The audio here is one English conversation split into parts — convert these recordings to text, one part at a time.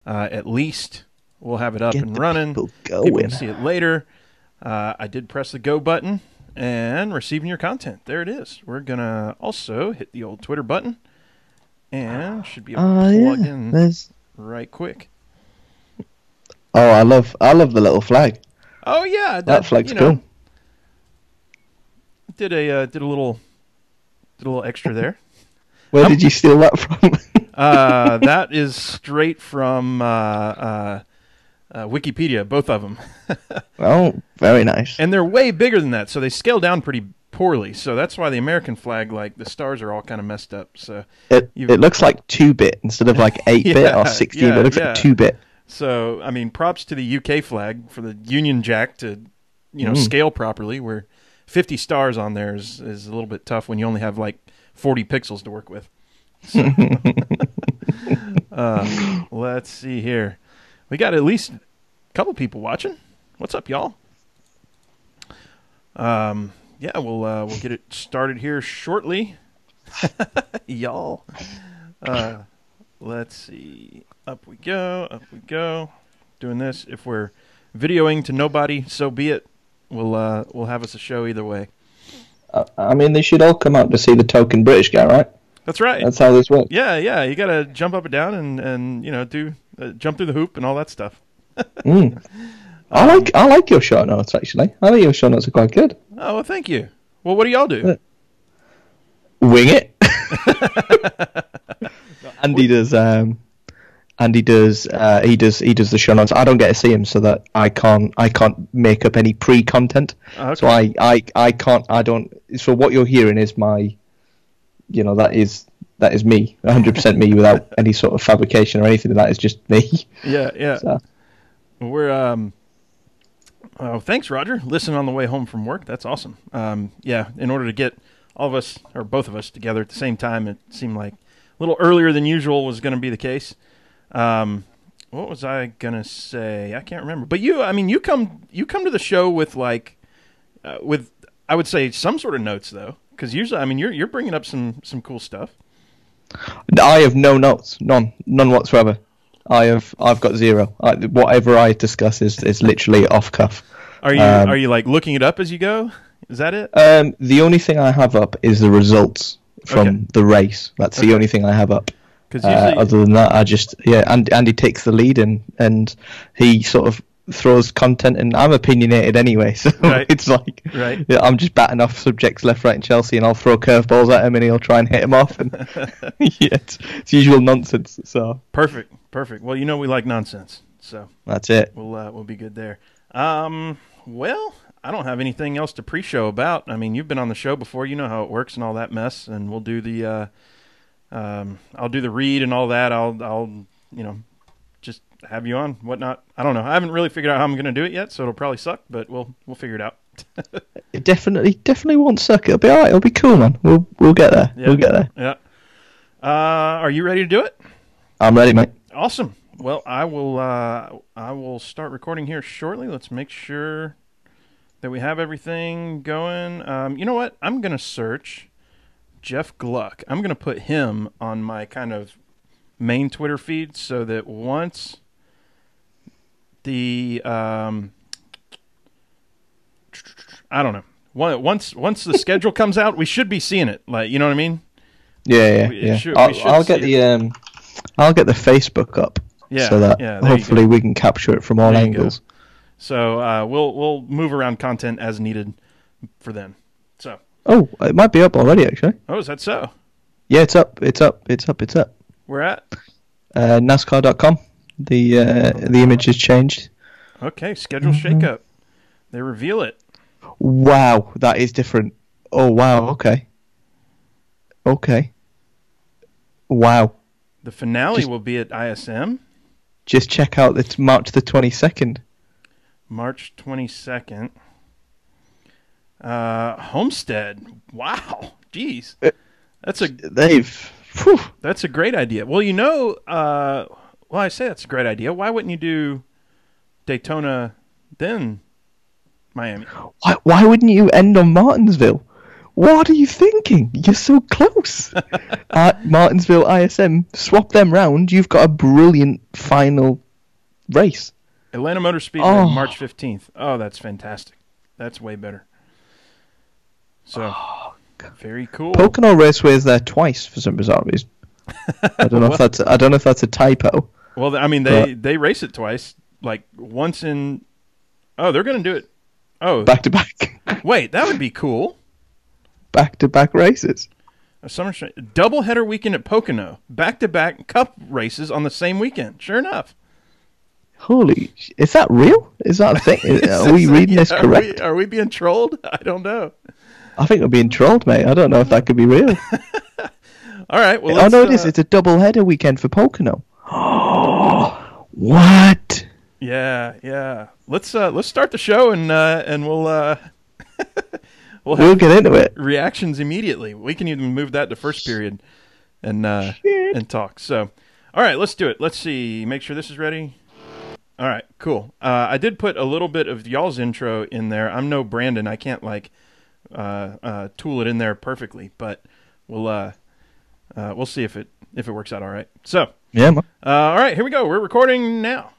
at least we'll have it up Get and the running. people People going. can see it later. I did press the go button and receiving your content. There it is. We're going to also hit the old Twitter button and should be able to plug in There's... right quick. Oh, I love the little flag. Oh yeah, That flag's cool. Did a little extra there. Where did you steal that from? That is straight from Wikipedia, both of them. Oh, very nice. And they're way bigger than that, so they scale down pretty poorly. So that's why the American flag, like the stars are all kind of messed up. So it looks like 2-bit instead of like 8-bit or 16. It looks like 2-bit. So I mean, props to the UK flag for the Union Jack to scale properly. Where 50 stars on there is a little bit tough when you only have like 40 pixels to work with. So, let's see here. We got at least a couple people watching. What's up, y'all? Yeah, we'll get it started here shortly. Y'all. Let's see. Up we go. Up we go. Doing this. If we're videoing to nobody, so be it. We'll have us a show either way. I mean, they should all come out to see the token British guy, right? That's right. That's how this works. Yeah. You got to jump up and down and do jump through the hoop and all that stuff. I like your show notes actually. I think your show notes are quite good. Oh, well, thank you. Well, what do y'all do? Wing it. Andy does. He does the show notes. I don't get to see him, so that I can't make up any pre-content. Okay. So I can't. I don't. So what you're hearing is my, that is me, 100% me, without any sort of fabrication or anything. That is just me. Yeah. So. We're oh, thanks, Roger. Listen on the way home from work. That's awesome. Yeah. In order to get all of us or both of us together at the same time, it seemed like a little earlier than usual was going to be the case. What was I gonna say? I can't remember. But you come to the show with like, with I would say some sort of notes though, because usually you're bringing up some cool stuff. I have no notes, none whatsoever. I've got zero. Whatever I discuss is literally off cuff. Are you like looking it up as you go? Is that it? The only thing I have up is the results from the race. That's the only thing I have up. Other than that, I just Andy takes the lead and he sort of throws content, and I'm opinionated anyway, so it's like I'm just batting off subjects left, right, and Chelsea, and I'll throw curveballs at him, and he'll try and hit him off, and it's usual nonsense. So perfect. Well, we like nonsense, so that's it. We'll be good there. Well, I don't have anything else to pre-show about. I mean, you've been on the show before, you know how it works and all that mess, and we'll do the. I'll do the read and all that. I'll just have you on, whatnot. I don't know. I haven't really figured out how I'm going to do it yet, so it'll probably suck, but we'll figure it out. It definitely won't suck. It'll be all right. It'll be cool, man. We'll get there. Yeah. We'll get there. Yeah. Are you ready to do it? I'm ready, mate. Awesome. Well, I will start recording here shortly. Let's make sure that we have everything going. You know what? I'm going to search Jeff Gluck. I'm going to put him on my kind of main Twitter feed so that once the I don't know. Once the schedule comes out, we should be seeing it. Like, you know what I mean? Yeah. I'll get the Facebook up. Yeah. So that hopefully we can capture it from all angles. Go. So we'll move around content as needed for then. So. Oh, it might be up already, actually. Oh, is that so? Yeah, it's up. Where at? NASCAR.com. The image has changed. Okay, schedule shakeup. They reveal it. Wow, that is different. Oh, wow, okay. Wow. The finale will be at ISM. Just check out, it's March the 22nd. March 22nd. Homestead. Wow. Jeez. That's a great idea. Well, I say that's a great idea. Why wouldn't you do Daytona then Miami? Why wouldn't you end on Martinsville? What are you thinking? You're so close. At Martinsville ISM, swap them round. You've got a brilliant final race. Atlanta Motor Speedway, March 15th. Oh, that's fantastic. That's way better. So, very cool. Pocono Raceway is there twice for some bizarre reason. I don't know if that's a typo. Well, I mean, they race it twice. Like once in. Oh, they're going to do it. Oh, back to back. Wait, that would be cool. Back to back races. A summer doubleheader weekend at Pocono. Back to back Cup races on the same weekend. Sure enough. Holy, is that real? Is that a thing? Are we reading this correct? Are we being trolled? I don't know. I think we're being trolled, mate. I don't know if that could be real. All right. Well, it is. It's a double-header weekend for Pocono. Oh, what? Yeah. Let's start the show and we'll we'll get into it. Reactions immediately. We can even move that to first period and talk. So, all right, let's do it. Let's see. Make sure this is ready. All right, cool. I did put a little bit of y'all's intro in there. I'm no Brandon. I can't tool it in there perfectly, but we'll see if it works out all right. So yeah. All right, here we go. We're recording now.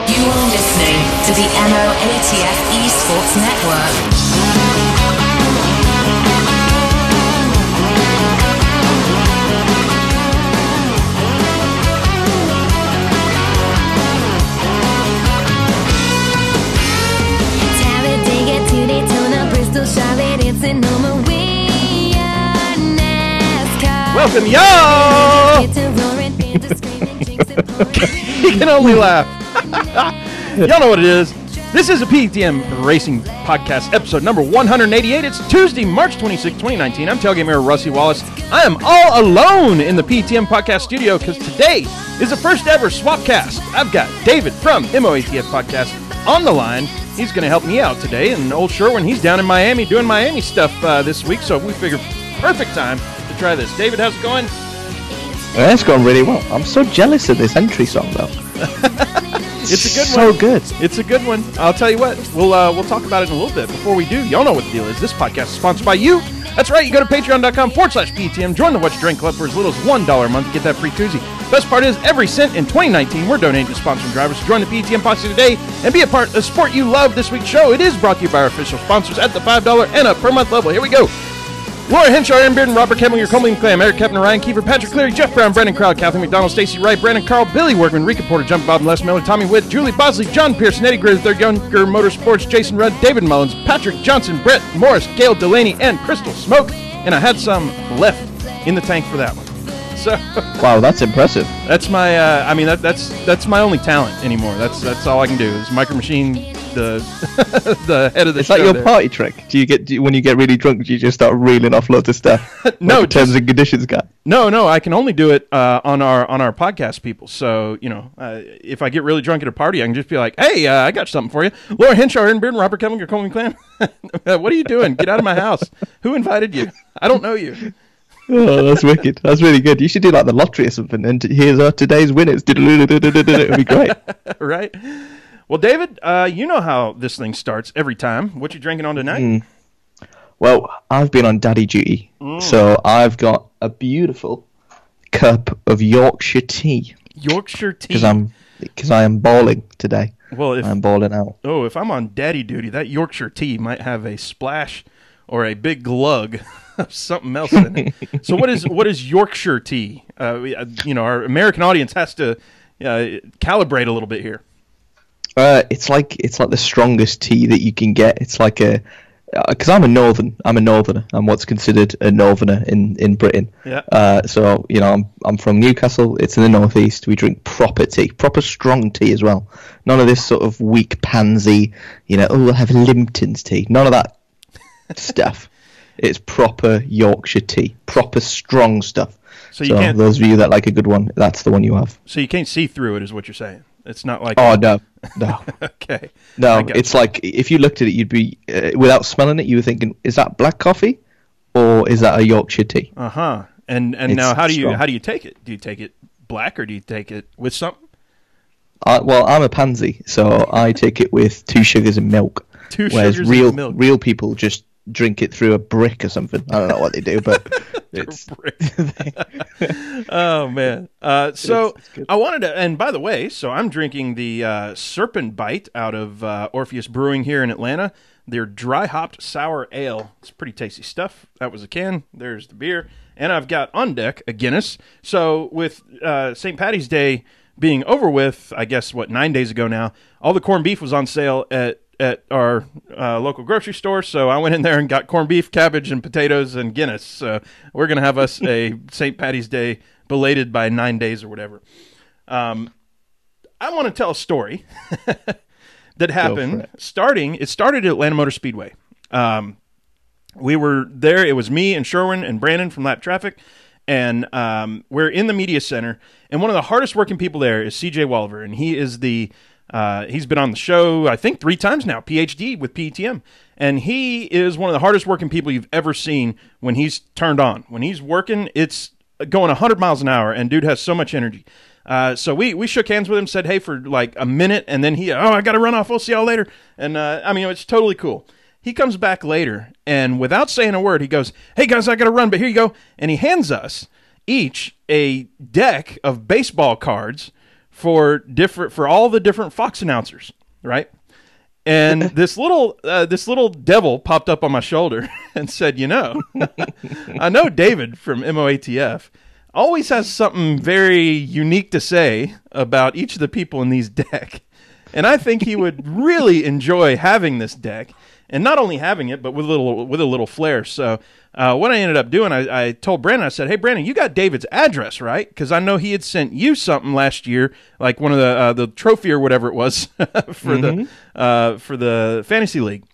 You are listening to the MOATF Esports Network. Welcome, y'all! You can only laugh. Y'all know what it is. This is a PETM Racing Podcast, episode number 188. It's Tuesday, March 26, 2019. I'm Tailgate Mayor Rusty Wallace. I am all alone in the PETM Podcast studio because today is the first ever Swapcast. I've got David from MOATF Podcast on the line. He's going to help me out today, and old Sherwin, he's down in Miami doing Miami stuff this week, so we figured perfect time to try this. David, how's it going? Yeah, it's going really well. I'm so jealous of this entry song, though. It's a good one. So good. It's a good one. I'll tell you what, we'll talk about it in a little bit. Before we do, y'all know what the deal is. This podcast is sponsored by you. That's right. You go to patreon.com/PETM, join the Watch Drink Club for as little as $1 a month to get that free koozie. Best part is, every cent in 2019, we're donating to sponsoring drivers. So join the PETM Posse today and be a part of the sport you love. This week's show, it is brought to you by our official sponsors at the $5 and up per month level. Here we go. Laura Henshaw, Aaron Bearden, Robert Kemmel, your Coleman Clam, Eric Kepner, Ryan Kiefer, Patrick Cleary, Jeff Brown, Brendan Crowd, Kathy McDonald, Stacey Wright, Brandon Carl, Billy Workman, Rika Porter, Jump Bob, Les Miller, Tommy Witt, Julie Bosley, John Pearson, Eddie Grizz, Third Younger Motorsports, Jason Rudd, David Mullins, Patrick Johnson, Brett Morris, Gail Delaney, and Crystal Smoke. And I had some left in the tank for that one. So wow, that's impressive. That's my that's my only talent anymore. That's all I can do is Micro Machine the the head of the show. Is that your party trick? When you get really drunk, do you just start reeling off loads of stuff? No, like terms and conditions guy. No, I can only do it on our podcast people. So if I get really drunk at a party, I can just be like, hey, I got something for you. Laura Henshaw, Aaron Bearden, Robert Kemmel, your Coleman Clan. What are you doing? Get out of my house. Who invited you? I don't know you. Oh, that's wicked. That's really good. You should do like the lottery or something. And here's our today's winners. It would be great. Right. Well, David, you know how this thing starts every time. What you drinking on tonight? Well, I've been on daddy duty. So I've got a beautiful cup of Yorkshire tea. Yorkshire tea? Because I am balling today. Well, I'm balling out. Oh, if I'm on daddy duty, that Yorkshire tea might have a splash or a big glug of something else in it. So what is Yorkshire tea? Our American audience has to calibrate a little bit here. It's like the strongest tea that you can get. It's like because I'm a northerner. I'm what's considered a northerner in Britain. Yeah. So I'm from Newcastle. It's in the northeast. We drink proper tea, proper strong tea as well. None of this sort of weak pansy. We'll have Lipton's tea. None of that stuff. It's proper Yorkshire tea, proper strong stuff. So those of you that like a good one, that's the one you have. So you can't see through it, is what you're saying. It's not like no. Okay. No, it's like if you looked at it, you'd be without smelling it, you were thinking, is that black coffee or is that a Yorkshire tea? And now how do you take it? Do you take it black or do you take it with something? Well, I'm a pansy, so I take it with 2 sugars and milk. Whereas real people just drink it through a brick or something. I don't know what they do, but it's oh man. So I wanted to, and by the way, so I'm drinking the Serpent Bite out of Orpheus Brewing here in Atlanta. Their dry hopped sour ale. It's pretty tasty stuff. That was a can. There's the beer, and I've got on deck a Guinness. So with St. Paddy's Day being over with, I guess 9 days ago now, all the corned beef was on sale at our local grocery store, so I went in there and got corned beef, cabbage, and potatoes and Guinness. So we're going to have us a St. Paddy's Day belated by 9 days or whatever. I want to tell a story that happened. It started at Atlanta Motor Speedway. We were there. It was me and Sherwin and Brandon from Lap Traffic, and we're in the media center. And one of the hardest working people there is CJ Walliver, and he is he's been on the show, I think 3 times now, PhD with PETM. And he is one of the hardest working people you've ever seen when he's turned on. When he's working, it's going 100 miles an hour, and dude has so much energy. So we shook hands with him, said, hey, for like a minute, and then I got to run off. We'll see y'all later. And it's totally cool. He comes back later, and without saying a word, he goes, hey, guys, I got to run, but here you go. And he hands us each a deck of baseball cards for all the different Fox announcers, right? And this little devil popped up on my shoulder and said, I know David from MOATF always has something very unique to say about each of the people in these deck. And I think he would really enjoy having this deck, and not only having it, but with a little flair. So what I ended up doing, I told Brandon, I said, hey, Brandon, you got David's address, right? Because I know he had sent you something last year, like one of the trophy or whatever it was for the Fantasy League.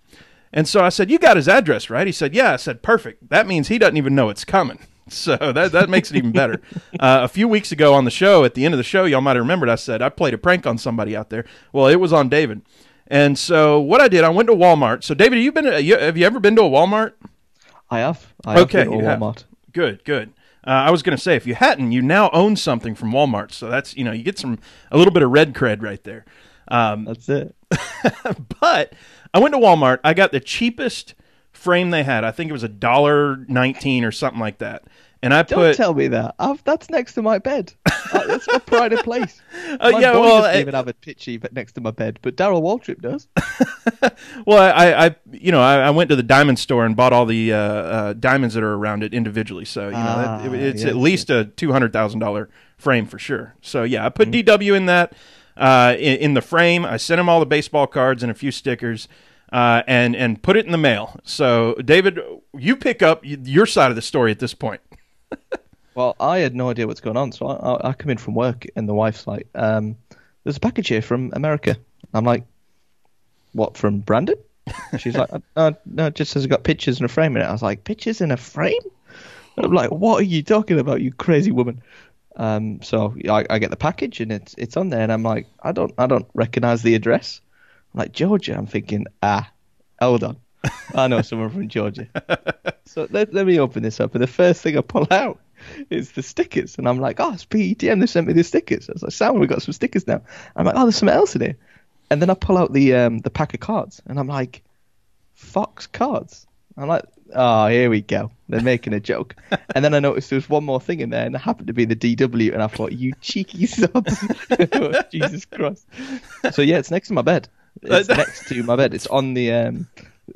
And so I said, you got his address, right? He said, yeah. I said, perfect. That means he doesn't even know it's coming. So that makes it even better. A few weeks ago on the show, at the end of the show, y'all might have remembered, I said, I played a prank on somebody out there. Well, it was on David. And so what I did, I went to Walmart. So, David, have you ever been to a Walmart? I have. I have been to a Walmart. Good. I was going to say, if you hadn't, you now own something from Walmart. So that's, you get a little bit of red cred right there. That's it. But I went to Walmart. I got the cheapest frame they had. I think it was $1.19 or something like that. And Don't tell me that. That's next to my bed. That's my pride of place. My boy doesn't even have a picture next to my bed, but Darryl Waltrip does. Well, I went to the diamond store and bought all the diamonds that are around it individually. So it's at least a $200,000 frame for sure. So yeah, I put DW in that in the frame. I sent him all the baseball cards and a few stickers. And put it in the mail. So, David, you pick up your side of the story at this point. Well, I had no idea what's going on, so I come in from work, and the wife's like, there's a package here from America. I'm like, what, from Brandon? She's like, no, it just says it's got pictures in a frame in it. I was like, pictures in a frame? And I'm like, what are you talking about, you crazy woman? So I get the package, and it's on there, and I'm like, I don't recognize the address. I'm like, Georgia. I'm thinking, hold on. I know someone from Georgia. So let me open this up. And the first thing I pull out is the stickers. And I'm like, it's PETM. They sent me the stickers. I was like, Sam, we got some stickers now. I'm like, there's something else in here. And then I pull out the pack of cards. And I'm like, Fox cards. I'm like, here we go. They're making a joke. And then I noticed there was one more thing in there, and it happened to be the DW. And I thought, you cheeky sods. Jesus Christ. So yeah, it's next to my bed. It's next to my bed. It's on the.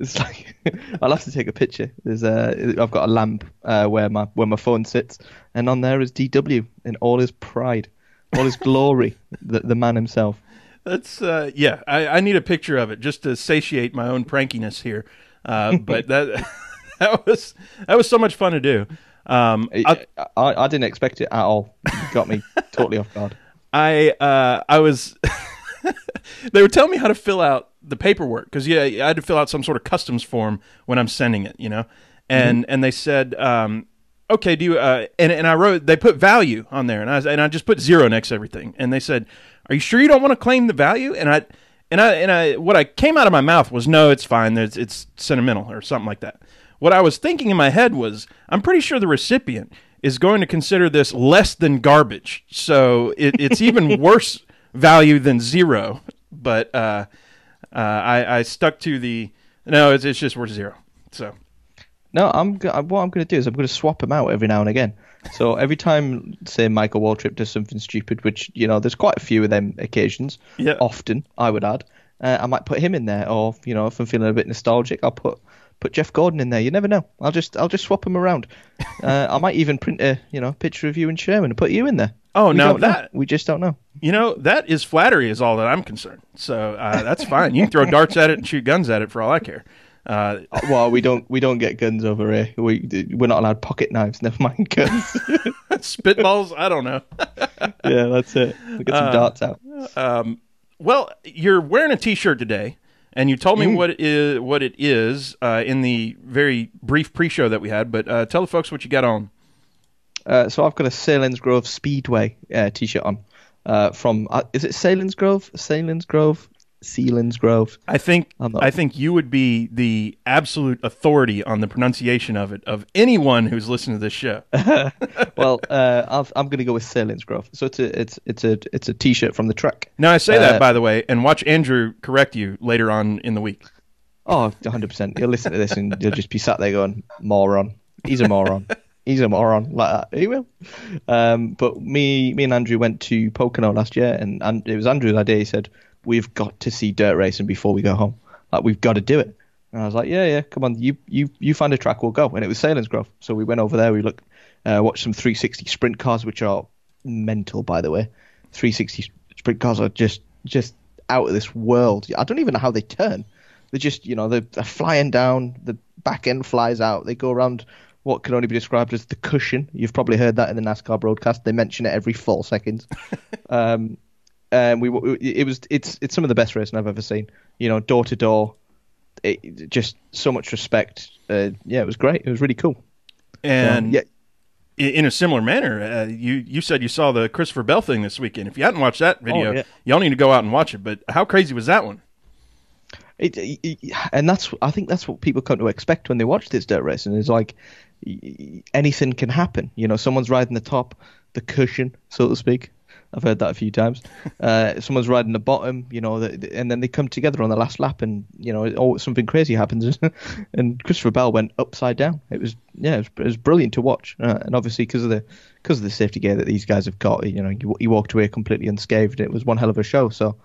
It's like I'll have to take a picture. I've got a lamp where my phone sits, and on there is DW in all his pride, all his glory. The man himself. That's I need a picture of it just to satiate my own prankiness here. But that was so much fun to do. I didn't expect it at all. You got me totally off guard. I was. They were telling me how to fill out the paperwork because I had to fill out some sort of customs form when I'm sending it, and they said, okay, do you and I wrote, they put value on there, and I just put 0 next to everything, and they said, are you sure you don't want to claim the value? And I what I came out of my mouth was, no, it's fine, it's sentimental or something like that. What I was thinking in my head was, I'm pretty sure the recipient is going to consider this less than garbage, so it's even worse value than 0. But I stuck to the no. It's just worth 0. So no, what I'm going to do is I'm going to swap them out every now and again. So every time, say, Michael Waltrip does something stupid, which there's quite a few of them occasions. Yeah. Often, I would add, I might put him in there, or if I'm feeling a bit nostalgic, I'll put Jeff Gordon in there. You never know. I'll just swap them around. I might even print a picture of you and Sherman and put you in there. Oh, now that we just don't know. That is flattery, is all that I'm concerned. So that's fine. You can throw darts at it and shoot guns at it for all I care. Well, we don't get guns over here. We're not allowed pocket knives. Never mind guns. Spitballs. I don't know. Yeah, that's it. We'll get some darts out. Well, you're wearing a T-shirt today, and you told me what it is in the very brief pre-show that we had. But tell the folks what you got on. So I've got a Selinsgrove Speedway T-shirt on from is it Selinsgrove? Selinsgrove. I think you would be the absolute authority on the pronunciation of it of anyone who's listening to this show. Well, I'm going to go with Selinsgrove. So it's a T-shirt from the track. Now I say that, by the way, and watch Andrew correct you later on in the week. Oh, 100%. You'll listen to this and you'll just be sat there going, moron. He's a moron. He's a moron, like that. He will. But me and Andrew went to Pocono last year, and it was Andrew's idea. He said, we've got to see dirt racing before we go home. Like, we've got to do it. And I was like, yeah, come on, you find a track, we'll go. And it was Selinsgrove. So we went over there, we watched some 360 sprint cars, which are mental, by the way. 360 sprint cars are just out of this world. I don't even know how they turn. They're just, they're flying down, the back end flies out, they go around what can only be described as the cushion. You've probably heard that in the NASCAR broadcast. They mention it every 4 seconds. It's some of the best racing I've ever seen. Door to door, just so much respect. It was great. It was really cool. And in a similar manner, you said you saw the Christopher Bell thing this weekend. If you hadn't watched that video, y'all need to go out and watch it. But how crazy was that one? And I think that's what people come to expect when they watch this dirt racing. Is like anything can happen. Someone's riding the top, the cushion, so to speak. I've heard that a few times. Someone's riding the bottom, and then they come together on the last lap, and something crazy happens. And Christopher Bell went upside down. It was brilliant to watch, and obviously because of the safety gear that these guys have got, he walked away completely unscathed. It was one hell of a show. So,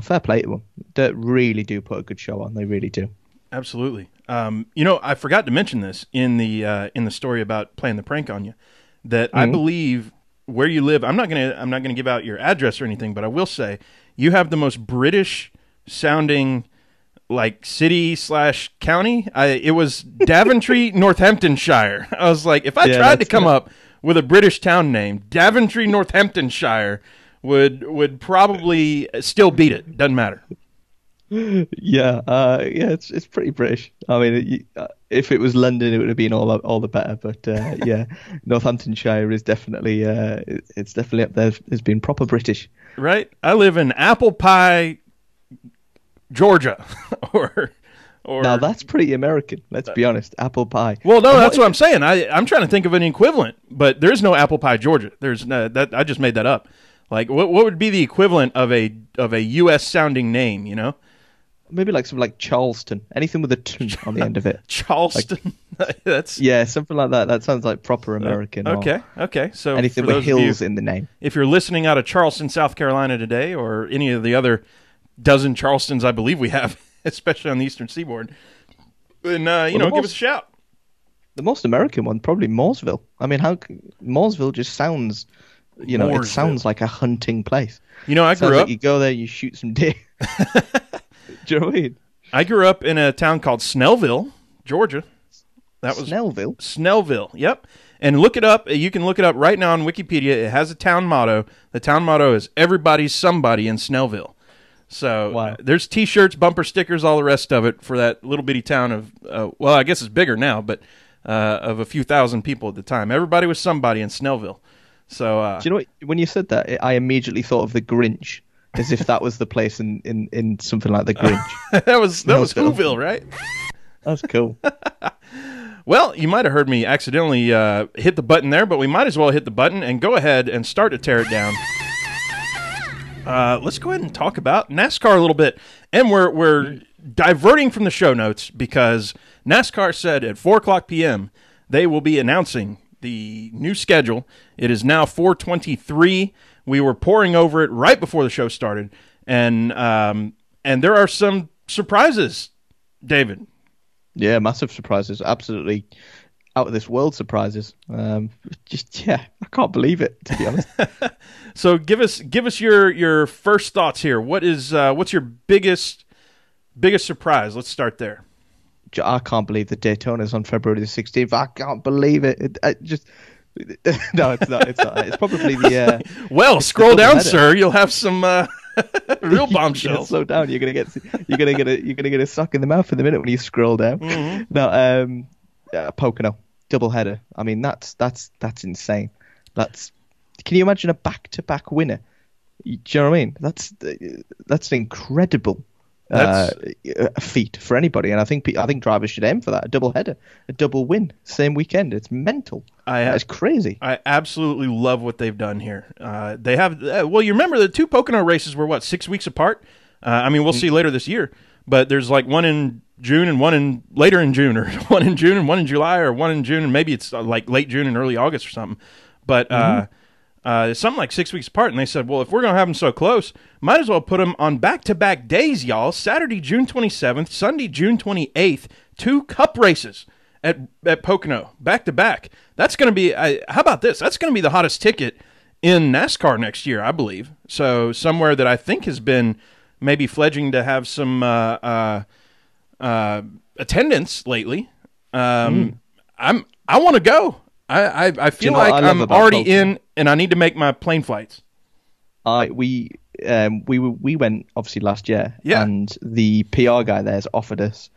fair play to them. They really do put a good show on. They really do. Absolutely. I forgot to mention this in the story about playing the prank on you, that I believe where you live. I'm not gonna give out your address or anything, but I will say you have the most British sounding like city/county. It was Daventry, Northamptonshire. I was like, if I tried to come up with a British town name, Daventry, Northamptonshire would probably still beat it. Doesn't matter. It's pretty British. I mean, if it was London, it would have been all the better. But Northamptonshire is definitely it's definitely up there. It's been proper British. Right. I live in Apple Pie, Georgia, or now that's pretty American. Let's be honest. Apple Pie. Well, no, that's what I'm saying. I'm trying to think of an equivalent, but there's no Apple Pie, Georgia. There's no, that I just made that up. Like, what would be the equivalent of a U.S. sounding name? Maybe like something like Charleston. Anything with a "t" on the end of it. Charleston. That's something like that. That sounds like proper American. Okay. So anything with hills in the name. If you're listening out of Charleston, South Carolina today, or any of the other dozen Charlestons I believe we have, especially on the Eastern Seaboard, then give us a shout. The most American one, probably Mooresville. I mean, Mooresville just sounds, it sounds like a hunting place. I grew up. Like you go there, you shoot some deer. Do you know what I mean? I grew up in a town called Snellville, Georgia. That was Snellville? Snellville, yep. And look it up. You can look it up right now on Wikipedia. It has a town motto. The town motto is "Everybody's somebody in Snellville." So There's T-shirts, bumper stickers, all the rest of it for that little bitty town of, I guess it's bigger now, but of a few thousand people at the time. Everybody was somebody in Snellville. So do you know what? When you said that, I immediately thought of the Grinch. As if that was the place in something like the Grinch. that was Whoville, right? That's cool. Well, you might have heard me accidentally hit the button there, but we might as well hit the button and go ahead and start to tear it down. let's go ahead and talk about NASCAR a little bit. And we're diverting from the show notes because NASCAR said at 4 o'clock p.m. they will be announcing the new schedule. It is now 4:23. We were poring over it right before the show started, and there are some surprises, David. Yeah, massive surprises. Absolutely out of this world surprises. I can't believe it, to be honest. So give us your first thoughts here. What's your biggest surprise? Let's start there. I can't believe the Daytona's on February the 16th. I can't believe it. No, it's not. It's probably the. Well, scroll down, sir. You'll have some real bombshells. Slow down. You're gonna get a sock in the mouth in the minute when you scroll down. Mm-hmm. No, Pocono doubleheader. I mean, that's insane. Can you imagine a back-to-back winner? Do you know what I mean? That's an incredible feat for anybody, and I think drivers should aim for that. A doubleheader, a double win, same weekend. It's mental. It's crazy. I absolutely love what they've done here. They have you remember the two Pocono races were 6 weeks apart. We'll see later this year, but there's like one in June and one later in June, or one in June and one in July, or one in June and maybe it's like late June and early August or something. But something like 6 weeks apart, and they said, well, if we're going to have them so close, might as well put them on back-to-back days, y'all. Saturday, June 27th, Sunday, June 28th, 2 cup races at Pocono, back-to-back. That's going to be, how about this? That's going to be the hottest ticket in NASCAR next year, I believe. So somewhere that I think has been maybe fledging to have some attendance lately. I want to go. I feel like I'm already in, and I need to make my plane flights. We went obviously last year, and the PR guy there's offered us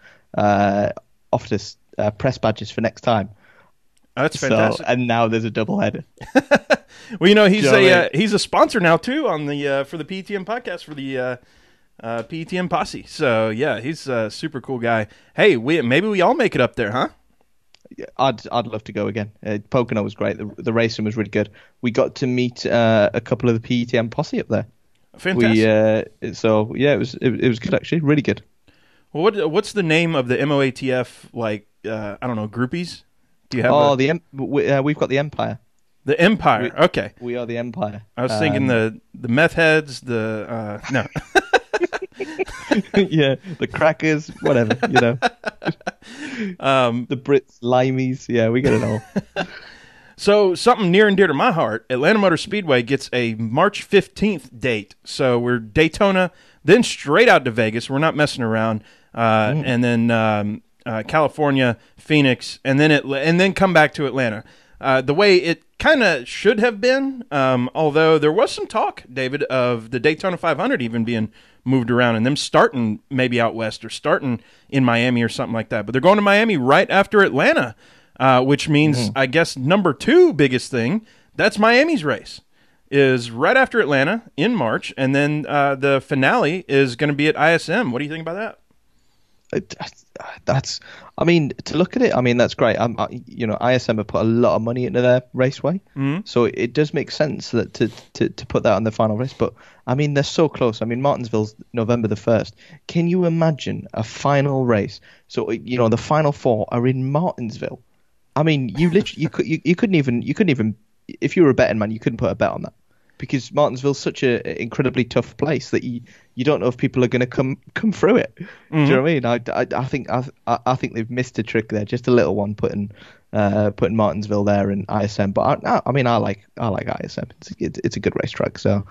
press badges for next time. Oh, that's fantastic. And now there's a doubleheader. Well, he's a sponsor now too on the for the PETM podcast for the PETM posse. So yeah, he's a super cool guy. Hey, maybe we all make it up there, huh? I'd love to go again. Pocono was great. The racing was really good. We got to meet a couple of the PETM posse up there. Fantastic. It was good actually, really good. Well, what's the name of the MOATF groupies? Do you have? We've got the Empire. The Empire. Okay. We are the Empire. I was thinking the meth heads. No. Yeah, the crackers, whatever, the Brits, limeys, yeah, we get it all. So something near and dear to my heart, Atlanta Motor Speedway gets a March 15th date. So we're Daytona, then straight out to Vegas. We're not messing around, and then California, Phoenix, and then come back to Atlanta. The way it kind of should have been, although there was some talk, David, of the Daytona 500 even being moved around and them starting maybe out west or starting in Miami or something like that. But they're going to Miami right after Atlanta, which means, I guess, number 2 biggest thing, that's Miami's race, is right after Atlanta in March, and then the finale is going to be at ISM. What do you think about that? To look at it, that's great. ISM have put a lot of money into their raceway, so it does make sense that to put that on the final race. But they're so close. Martinsville's November the 1st. Can you imagine a final race? So the final 4 are in Martinsville. You couldn't even if you were a betting man, you couldn't put a bet on that. Because Martinsville's such an incredibly tough place that you don't know if people are going to come through it. Do you know what I mean? I think they've missed a trick there, just a little one, putting Martinsville there in ISM. But I like ISM. It's a good racetrack. So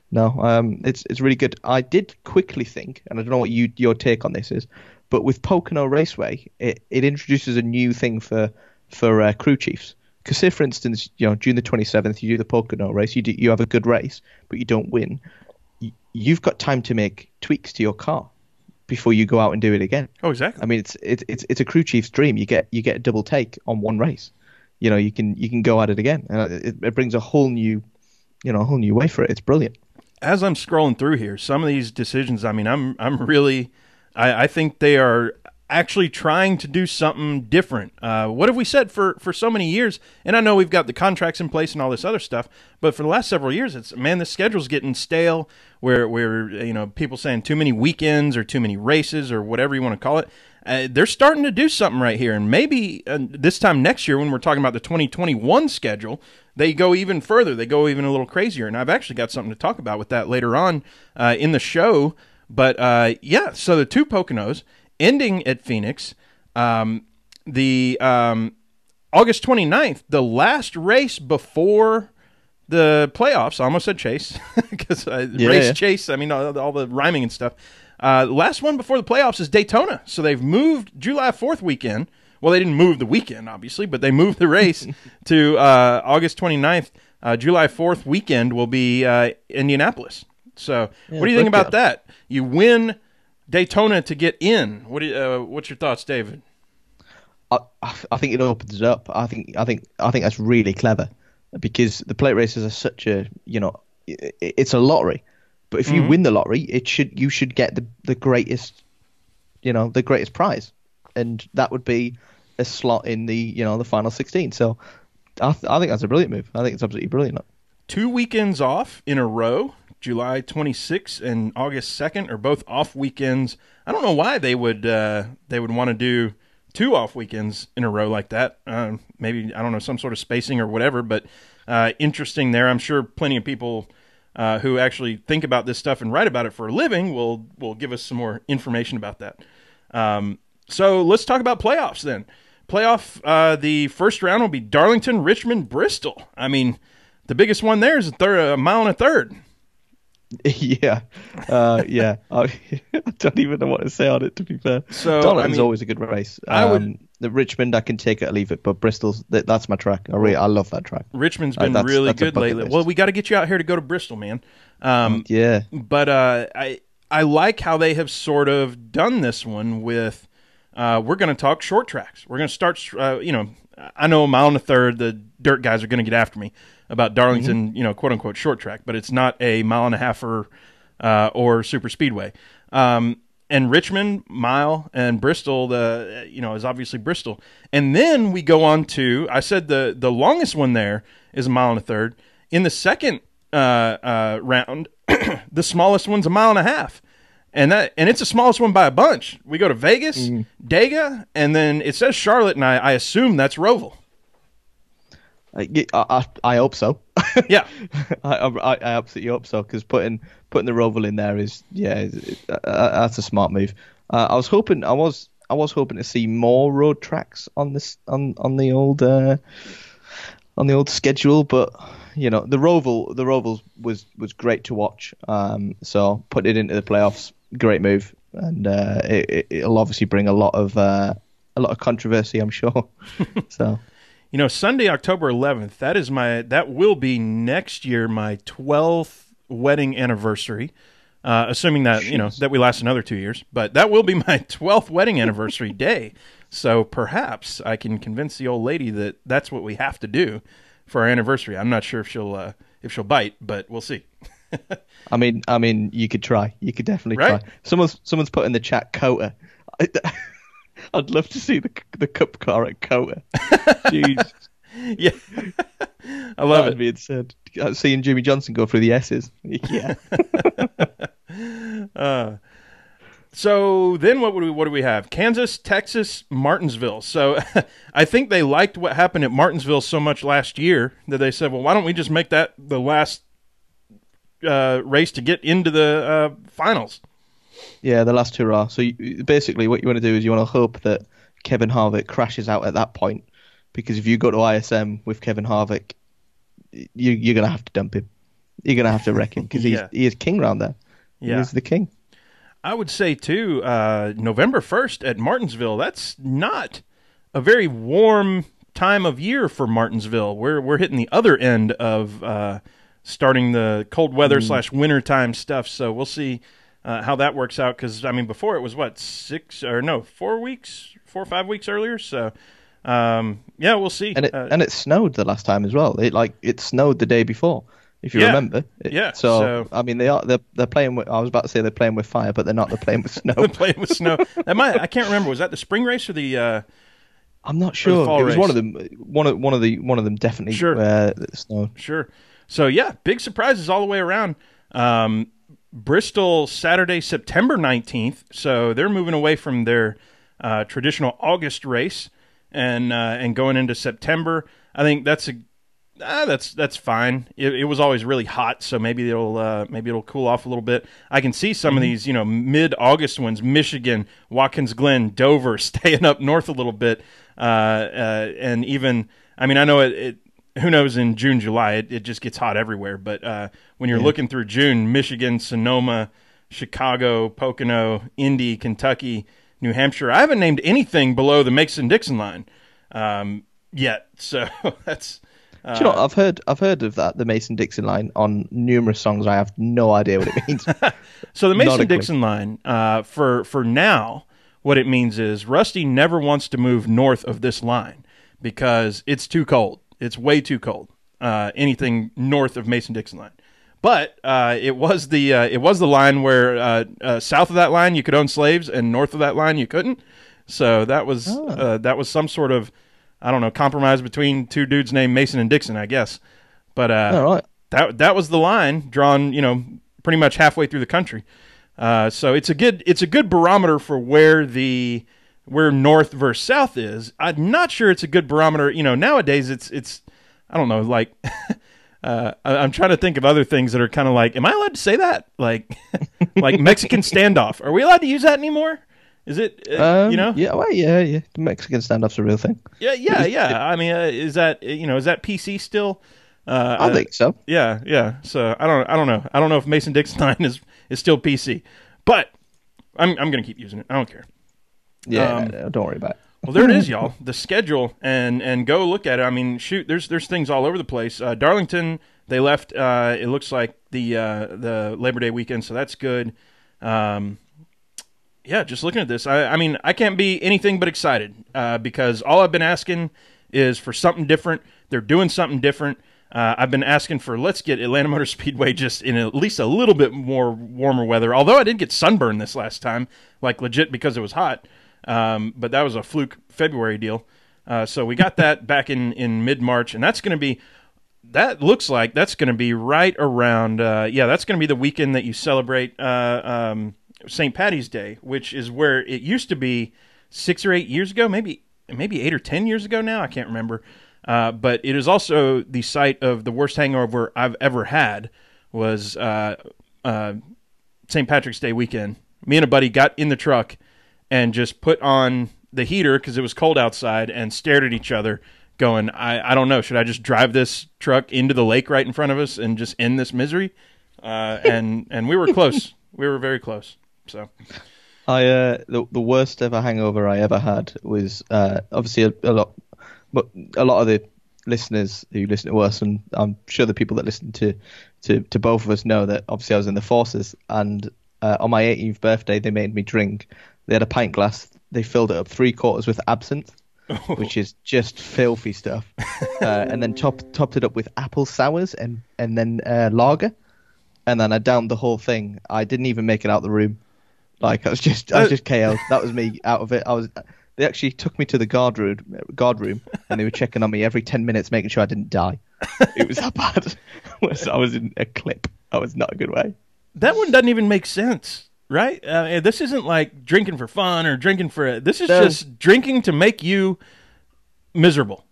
no, it's really good. I did quickly think, and I don't know what your take on this is, but with Pocono Raceway, it introduces a new thing for crew chiefs. Because say, for instance, June the 27th, you do the Pocono race, you have a good race, but you don't win. You've got time to make tweaks to your car before you go out and do it again. Oh, exactly. It's a crew chief's dream. You get a double take on one race. You can go at it again, and it brings a whole new way for it. It's brilliant. As I'm scrolling through here, some of these decisions, I think they are actually trying to do something different. What have we said for so many years? And I know we've got the contracts in place and all this other stuff, but for the last several years, it's, man, the schedule's getting stale. Where people saying too many weekends or too many races or whatever you want to call it. They're starting to do something right here, and maybe this time next year when we're talking about the 2021 schedule, they go even further. They go even a little crazier, and I've actually got something to talk about with that later on in the show. But so the two Poconos ending at Phoenix, the August 29th, the last race before the playoffs. I almost said Chase because Chase. I mean, all the rhyming and stuff. Last one before the playoffs is Daytona. So they've moved July 4th weekend. Well, they didn't move the weekend, obviously, but they moved the race to August 29th. July 4th weekend will be Indianapolis. So what do you think about that? You win Daytona to get in. What's your thoughts, David? I think it opens it up. I think that's really clever. Because the plate races are such a, it's a lottery. But if you win the lottery, you should get the greatest, the greatest prize, and that would be a slot in the the final 16. So I think that's a brilliant move. I think it's absolutely brilliant. 2 weekends off in a row, July 26th and August 2nd, are both off weekends. I don't know why they would want to do 2 off weekends in a row like that. Maybe, I don't know, some sort of spacing or whatever, but interesting there. I'm sure plenty of people who actually think about this stuff and write about it for a living will give us some more information about that. So let's talk about playoffs then. The first round will be Darlington, Richmond, Bristol. I mean, the biggest one there is a mile and a third. Yeah. I don't even know what to say on it, to be fair. So Darlington's always a good race. The Richmond, I can take it or leave it, but Bristol's, that's my track. I love that track. Richmond's been really good lately. Well, we got to get you out here to go to Bristol, man. But I like how they have sort of done this one with, we're going to talk short tracks. We're going to start, I know a mile and a third, the dirt guys are going to get after me about Darlington, quote unquote short track, but it's not a mile and a half or super speedway. And Richmond, mile, and Bristol, is obviously Bristol. And then we go on to, I said the longest one there is a mile and a third. In the second round, the smallest one's a mile and a half. And it's the smallest one by a bunch. We go to Vegas, Dega, and then it says Charlotte, and I assume that's Roval. I hope so. Yeah, I absolutely hope so, because putting the Roval in there is that's a smart move. I was hoping to see more road tracks on the old schedule, but the Roval was great to watch. So put it into the playoffs, great move, and it'll obviously bring a lot of controversy, I'm sure. So. Sunday, October 11th, that will be next year my 12th wedding anniversary, assuming that, that we last another 2 years. But that will be my 12th wedding anniversary day. So perhaps I can convince the old lady that that's what we have to do for our anniversary. I'm not sure if she'll bite, but we'll see. I mean, you could try. You could definitely try. Someone's put in the chat Cota. I'd love to see the cup car at Cota. Jeez. Yeah. I love it. Being said, seeing Jimmy Johnson go through the S's. Yeah. So then what do we have? Kansas, Texas, Martinsville. So I think they liked what happened at Martinsville so much last year that they said, well, why don't we just make that the last race to get into the finals? Yeah, the last hurrah. So basically what you want to do is you want to hope that Kevin Harvick crashes out at that point, because if you go to ISM with Kevin Harvick, you're going to have to dump him. You're going to have to wreck him, because he is king round there. Yeah. He is the king. I would say, too, November 1st at Martinsville, that's not a very warm time of year for Martinsville. We're hitting the other end of starting the cold weather / winter time stuff, so we'll see how that works out, because before it was 4 or 5 weeks earlier. So we'll see. And it snowed the last time as well. It snowed the day before, if you remember. Yeah. So I mean, they're playing with. I was about to say they're playing with fire, but they're not. They're playing with snow. They're playing with snow. I can't remember. Was that the spring race or the? I'm not sure. It was race? one of them. One of them definitely. Sure. Snow. Sure. So yeah, big surprises all the way around. Bristol Saturday, September 19th. So they're moving away from their traditional August race and going into September. I think that's fine. It was always really hot, so maybe it'll cool off a little bit. I can see some of these, mid-August ones: Michigan, Watkins Glen, Dover, staying up north a little bit, and even. I mean, I know it. Who knows in June, July? It just gets hot everywhere. But when you're looking through June, Michigan, Sonoma, Chicago, Pocono, Indy, Kentucky, New Hampshire. I haven't named anything below the Mason-Dixon line yet. So that's. Do you know, I've heard of that, the Mason-Dixon line, on numerous songs. I have no idea what it means. So the Mason-Dixon line, for now, what it means is Rusty never wants to move north of this line because it's too cold. It's way too cold. Anything north of Mason-Dixon line, but it was the line where south of that line you could own slaves and north of that line you couldn't. So that was some sort of, I don't know, compromise between two dudes named Mason and Dixon, I guess. But that was the line drawn, pretty much halfway through the country. So it's a good barometer for where north versus south is. I'm not sure it's a good barometer. Nowadays it's I don't know, like I'm trying to think of other things that are kind of like, am I allowed to say that? Like like Mexican standoff. Are we allowed to use that anymore? Is it Yeah, well, yeah. The Mexican standoff's a real thing. Yeah. I mean, is that PC still? I think so. Yeah. So I don't know. I don't know if Mason-Dixon line is still PC, but I'm going to keep using it. I don't care. Yeah, don't worry about it. Well, there it is, y'all. The schedule, and go look at it. I mean, shoot, there's things all over the place. Darlington, they left. It looks like the Labor Day weekend, so that's good. Yeah, just looking at this, I mean, I can't be anything but excited because all I've been asking is for something different. They're doing something different. I've been asking for, let's get Atlanta Motor Speedway just in at least a little bit more warmer weather. Although I did get sunburned this last time, like legit because it was hot. But that was a fluke February deal. So we got that back in mid-March, and that looks like that's going to be right around, that's going to be the weekend that you celebrate St. Paddy's Day, which is where it used to be 6 or 8 years ago, maybe 8 or 10 years ago now, I can't remember. But it is also the site of the worst hangover I've ever had was St. Patrick's Day weekend. Me and a buddy got in the truck and just put on the heater because it was cold outside and stared at each other going, I don't know, should I just drive this truck into the lake right in front of us and just end this misery? And we were close. We were very close. So, the worst ever hangover I ever had was obviously a lot of the listeners who listen to us, and I'm sure the people that listen to both of us know that obviously I was in the forces, and on my 18th birthday they made me drink. They had a pint glass. They filled it up 3/4 with absinthe, which is just filthy stuff, and then topped it up with apple sours and then lager, and then I downed the whole thing. I didn't even make it out the room. Like I was just KO'd. That was me out of it. They actually took me to the guard room, and they were checking on me every 10 minutes, making sure I didn't die. It was that bad. I was in a clip. That was not a good way. That one doesn't even make sense, right? This isn't like drinking for fun or drinking for. This is just drinking to make you miserable.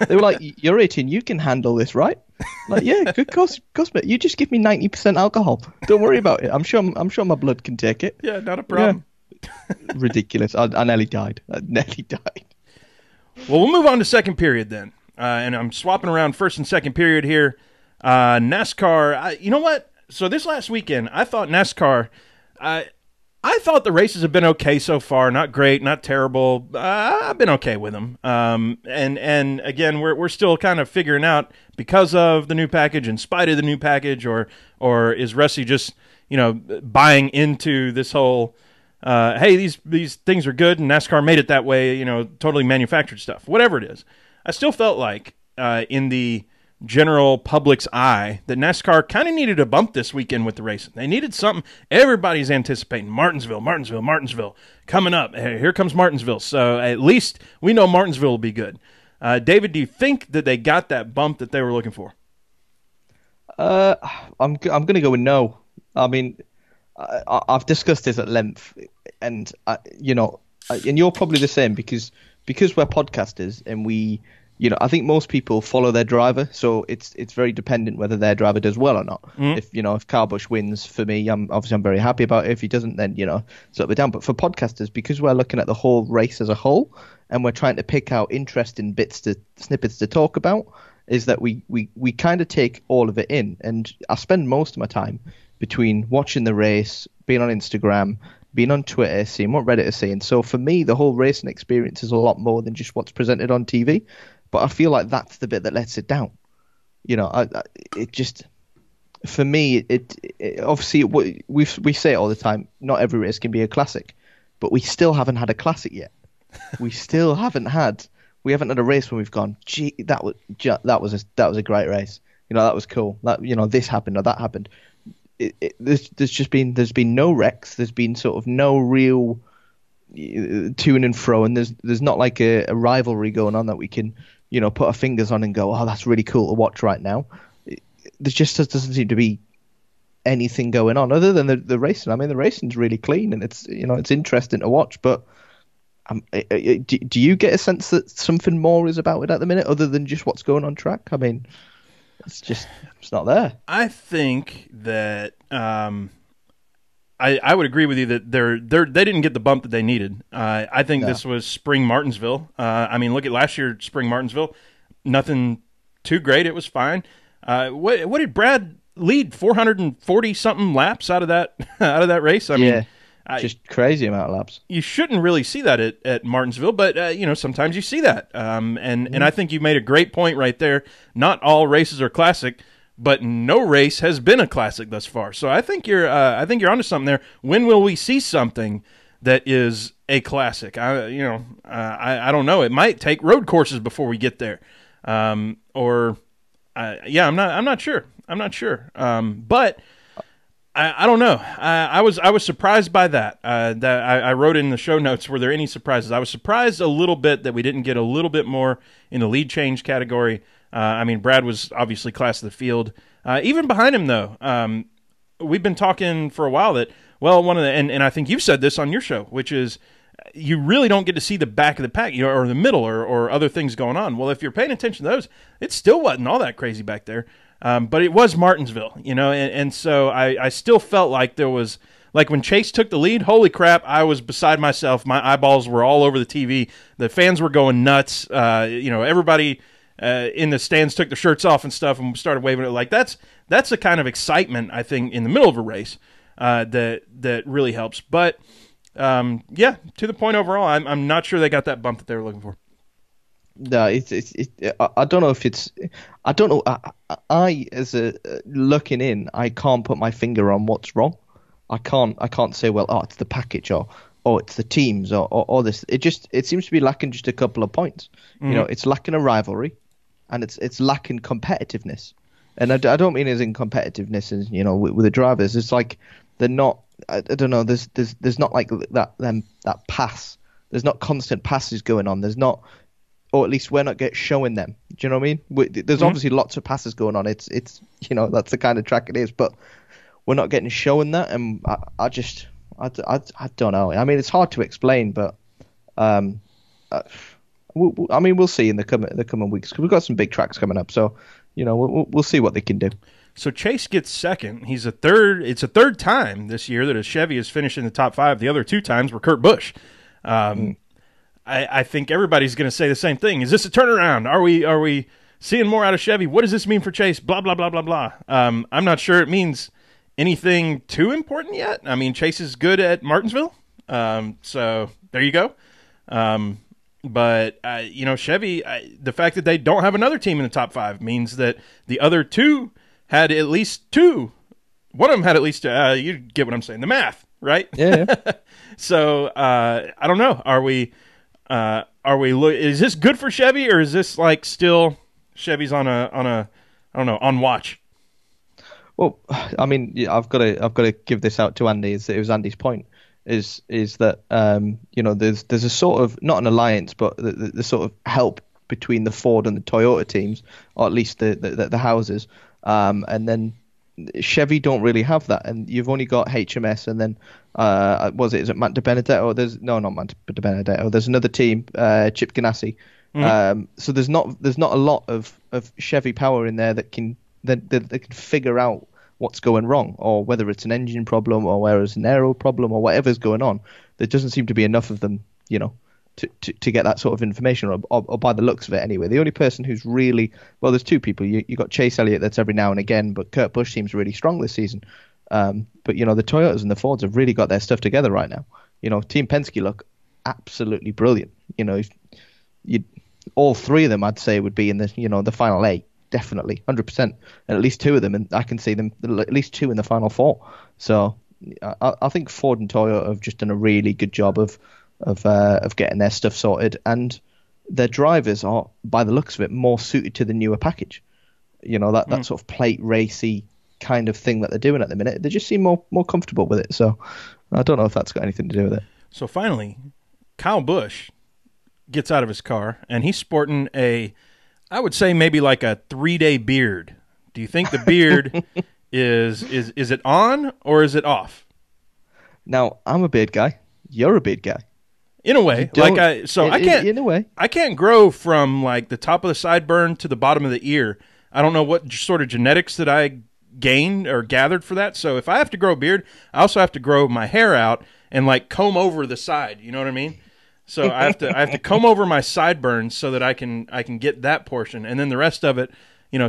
They were like, "You're 18. You can handle this, right?" Like, yeah, of course, mate. You just give me 90% alcohol. Don't worry about it. I'm sure my blood can take it. Yeah, not a problem. Yeah. Ridiculous. I nearly died. Well, we'll move on to second period then. And I'm swapping around first and second period here. NASCAR, you know what? So this last weekend, I thought NASCAR, I thought the races have been okay so far. Not great, not terrible. I've been okay with them. And again, we're still kind of figuring out because of the new package, in spite of the new package, or is Rusty just buying into this whole hey, these things are good and NASCAR made it that way, totally manufactured stuff. Whatever it is, I still felt like in the general public's eye that NASCAR kind of needed a bump this weekend with the racing. They needed something. Everybody's anticipating Martinsville coming up. Here comes Martinsville. So at least we know Martinsville will be good. David, do you think that they got that bump that they were looking for? I'm going to go with no. I mean, I've discussed this at length, and and you're probably the same because we're podcasters and we. I think most people follow their driver, so it's very dependent whether their driver does well or not. If Kyle Busch wins, for me, I'm very happy about it. If he doesn't, then it's up or down. But for podcasters, because we're looking at the whole race as a whole, and we're trying to pick out interesting snippets to talk about, is that we kind of take all of it in. And I spend most of my time between watching the race, being on Instagram, being on Twitter, seeing what Reddit is saying. So for me, the whole racing experience is a lot more than just what's presented on TV. But I feel like that's the bit that lets it down. It just, for me, it obviously we say it all the time. Not every race can be a classic, but we still haven't had a classic yet. We haven't had a race when we've gone, gee, that was a great race. That was cool. That this happened or that happened. There's been no wrecks. There's been sort of no real to and fro, and there's not like a rivalry going on that we can put our fingers on and go, oh, that's really cool to watch right now. There just doesn't seem to be anything going on other than the racing. I mean, the racing's really clean and it's interesting to watch. But do you get a sense that something more is about it at the minute other than just what's going on track? I mean, it's not there. I think that I would agree with you that they didn't get the bump that they needed. I think this was spring Martinsville. I mean, look at last year, spring Martinsville. Nothing too great. It was fine. What did Brad lead? 440 something laps out of that race. I mean, just crazy amount of laps. You shouldn't really see that at Martinsville, but sometimes you see that. And I think you made a great point right there. Not all races are classic. But no race has been a classic thus far. So I think you're onto something there. When will we see something that is a classic? I don't know. It might take road courses before we get there. I'm not sure. But I don't know. I was surprised by that. I wrote in the show notes, were there any surprises? I was surprised a little bit that we didn't get a little bit more in the lead change category. Brad was obviously class of the field. Even behind him, though, we've been talking for a while that, well, and I think you've said this on your show, which is you really don't get to see the back of the pack, or the middle, or other things going on. Well, if you're paying attention to those, it still wasn't all that crazy back there. But it was Martinsville, and so I still felt like there was, like when Chase took the lead, holy crap, I was beside myself. My eyeballs were all over the TV. The fans were going nuts. Everybody in the stands took their shirts off and stuff and started waving it. Like that's the kind of excitement, I think, in the middle of a race that really helps. But to the point overall, I'm not sure they got that bump that they were looking for. No, I don't know if it's. I don't know. I as a looking in, I can't put my finger on what's wrong. I can't say, well, it's the package or it's the teams or this. It seems to be lacking just a couple of points. Mm-hmm. It's lacking a rivalry, and it's lacking competitiveness. And I don't mean as in competitiveness as with the drivers. It's like they're not. I don't know. There's not like that pass. There's not constant passes going on. There's not. Or at least we're not showing them. Do you know what I mean? There's obviously lots of passes going on. It's that's the kind of track it is, but we're not getting shown that, and I don't know. I mean, it's hard to explain, but we'll see in the coming weeks because we've got some big tracks coming up. So we'll see what they can do. So Chase gets second. He's a third. It's a third time this year that a Chevy has finished in the top five. The other two times were Kurt Busch. I think everybody's going to say the same thing. Is this a turnaround? Are we seeing more out of Chevy? What does this mean for Chase? Blah, blah, blah, blah, blah. I'm not sure it means anything too important yet. I mean, Chase is good at Martinsville. So there you go. But Chevy, the fact that they don't have another team in the top five means that the other two had at least two. One of them had at least, you get what I'm saying, the math, right? Yeah. So I don't know. Are we is this good for Chevy, or is this like still Chevy's on a I don't know, on watch? Well, I mean, yeah, I've got to give this out to Andy. It was Andy's point. Is that there's a sort of, not an alliance, but the sort of help between the Ford and the Toyota teams, or at least the houses, and then Chevy don't really have that, and you've only got HMS, and then is it Matt DiBenedetto? Not Matt DiBenedetto. There's another team, Chip Ganassi. So there's not a lot of Chevy power in there that can figure out what's going wrong, or whether it's an engine problem, or whether it's an aero problem, or whatever's going on. There doesn't seem to be enough of them, to get that sort of information, or by the looks of it anyway. The only person who's really, well, there's two people. You got Chase Elliott that's every now and again, but Kurt Busch seems really strong this season. But the Toyotas and the Fords have really got their stuff together right now. Team Penske look absolutely brilliant. All three of them, I'd say, would be in the final 8, definitely, 100%, and at least 2 of them, and I can see them at least 2 in the final 4. So I think Ford and Toyota have just done a really good job of getting their stuff sorted, and their drivers are, by the looks of it, more suited to the newer package. That sort of plate racy kind of thing that they're doing at the minute. They just seem more comfortable with it. So I don't know if that's got anything to do with it. So finally, Kyle Busch gets out of his car, and he's sporting I would say maybe like a 3-day beard. Do you think the beard is it on or is it off? Now, I'm a beard guy. You're a beard guy. In a way, in a way, I can't grow from like the top of the sideburn to the bottom of the ear. I don't know what sort of genetics that I gained or gathered for that. So if I have to grow a beard, I also have to grow my hair out and like comb over the side. You know what I mean? So I have to comb over my sideburns so that I can get that portion, and then the rest of it,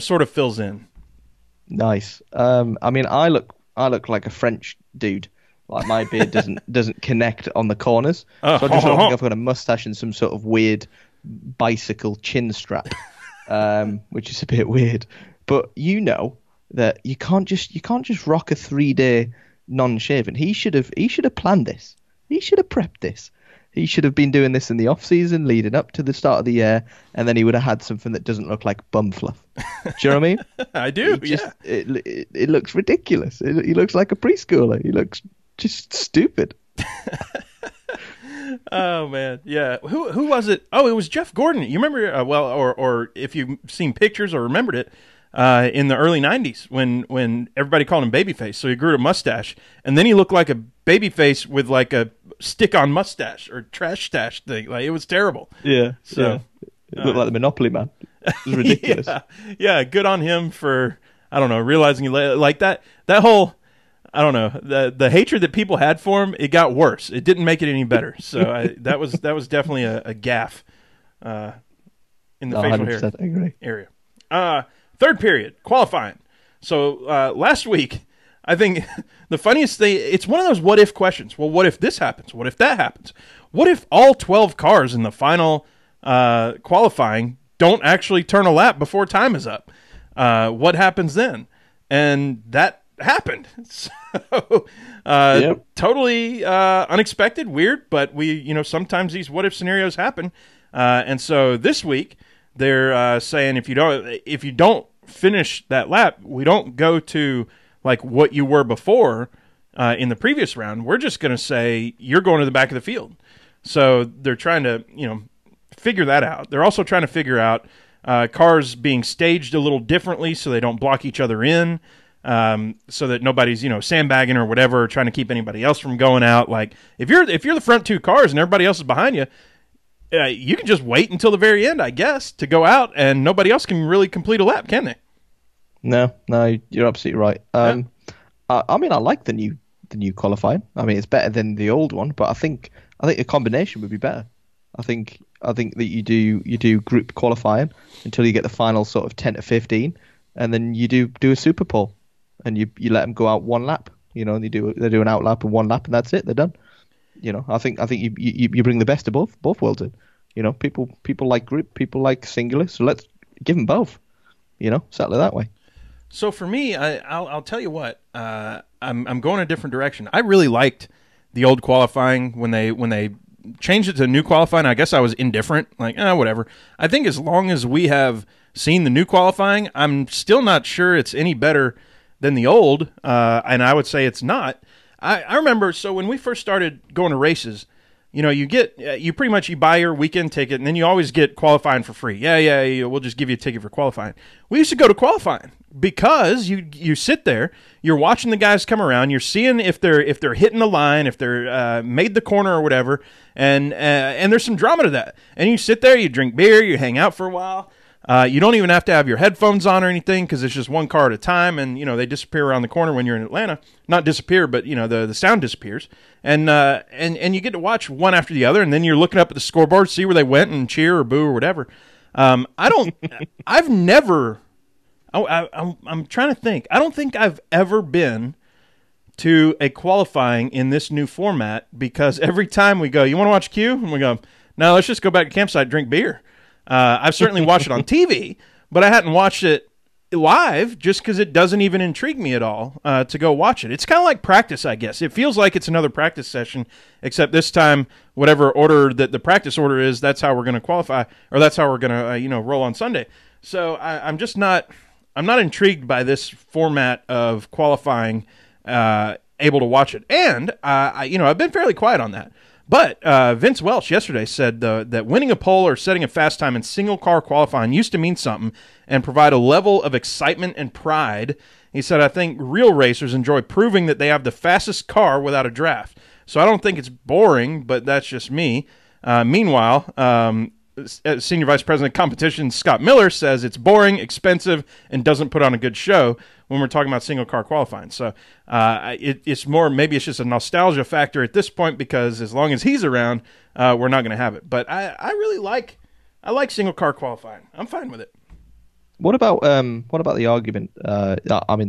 sort of fills in. Nice. I mean, I look like a French dude. Like, my beard doesn't connect on the corners. So I just look like I've got a mustache and some sort of weird bicycle chin strap, which is a bit weird. But that you can't just rock a 3-day non-shaven. He should have planned this. He should have prepped this. He should have been doing this in the off season, leading up to the start of the year, and then he would have had something that doesn't look like bum fluff. Do you know what I mean? I do. Yeah. It looks ridiculous. He looks like a preschooler. He looks just stupid. Oh man, yeah. Who was it? Oh, it was Jeff Gordon. You remember? Or if you've seen pictures or remembered it, in the early '90s when everybody called him Babyface. So he grew a mustache, and then he looked like a babyface with like a stick-on mustache or trash stash thing. Like, it was terrible. Yeah. So yeah. It looked like the Monopoly Man. It was ridiculous. Yeah. Good on him for, I don't know, realizing like that whole, I don't know, the hatred that people had for him, it got worse. It didn't make it any better. So that was definitely a gaffe in the facial hair area. Third period, qualifying. So last week, I think the funniest thing, it's one of those what if questions. Well, what if this happens? What if that happens? What if all 12 cars in the final qualifying don't actually turn a lap before time is up? What happens then? And that happened. So totally unexpected, weird, but sometimes these what if scenarios happen. And so this week they're saying if you don't finish that lap, we don't go to like what you were before in the previous round. We're just going to say you're going to the back of the field. So they're trying to figure that out. They're also trying to figure out cars being staged a little differently so they don't block each other in, so that nobody's sandbagging or whatever, trying to keep anybody else from going out. Like if you're the front 2 cars and everybody else is behind you, you can just wait until the very end, I guess, to go out, and nobody else can really complete a lap, can they? No, you're absolutely right. I mean, I like the new qualifying. I mean, it's better than the old one, but I think a combination would be better. I think that you do group qualifying until you get the final sort of 10 to 15, and then you do a super pole, and you let them go out one lap. And they do an out lap and one lap, and that's it. They're done. I think you bring the best of both worlds in. People like group, people like singular, so let's give them both. Settle it that way. So for me, I'll tell you what, I'm going a different direction. I really liked the old qualifying when they changed it to new qualifying, I guess I was indifferent. Like, whatever. I think as long as we have seen the new qualifying, I'm still not sure it's any better than the old, and I would say it's not. I remember, so when we first started going to races, you pretty much you buy your weekend ticket, and then you always get qualifying for free. Yeah, we'll just give you a ticket for qualifying. We used to go to qualifying because you sit there, you're watching the guys come around, you're seeing if they're hitting the line, if they're made the corner or whatever, and there's some drama to that. And you sit there, you drink beer, you hang out for a while. You don't even have to have your headphones on or anything because it's just one car at a time, and they disappear around the corner when you're in Atlanta. Not disappear, but the sound disappears, and you get to watch one after the other, and then you're looking up at the scoreboard, see where they went, and cheer or boo or whatever. I'm trying to think. I don't think I've ever been to a qualifying in this new format because every time we go, you want to watch Q? And we go, no, let's just go back to campsite, drink beer. I've certainly watched it on TV, but I hadn't watched it live just because it doesn't even intrigue me at all to go watch it. It's kind of like practice, I guess. It feels like it's another practice session, except this time, whatever order that the practice order is, that's how we're going to qualify, or that's how we're going to roll on Sunday. So I'm not intrigued by this format of qualifying, able to watch it. And I've been fairly quiet on that. But Vince Welch yesterday said that winning a pole or setting a fast time in single-car qualifying used to mean something and provide a level of excitement and pride. He said, I think real racers enjoy proving that they have the fastest car without a draft. So I don't think it's boring, but that's just me. Meanwhile, Senior Vice President of Competition Scott Miller says it's boring, expensive, and doesn't put on a good show when we're talking about single-car qualifying. So it's more, maybe it's just a nostalgia factor at this point because as long as he's around, we're not going to have it. But I really like single-car qualifying. I'm fine with it. What about the argument?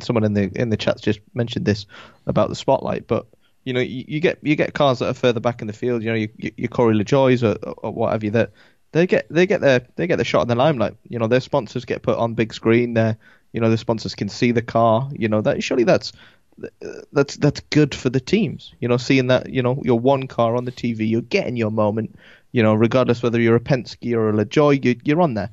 Someone in the chat just mentioned this about the spotlight, but you get cars that are further back in the field. Your Corey LaJoys or what have you, that they get the shot in the limelight. Their sponsors get put on big screen. The sponsors can see the car. Surely that's good for the teams. Seeing that your one car on the TV, you're getting your moment. Regardless whether you're a Penske or a LaJoy, you're on there.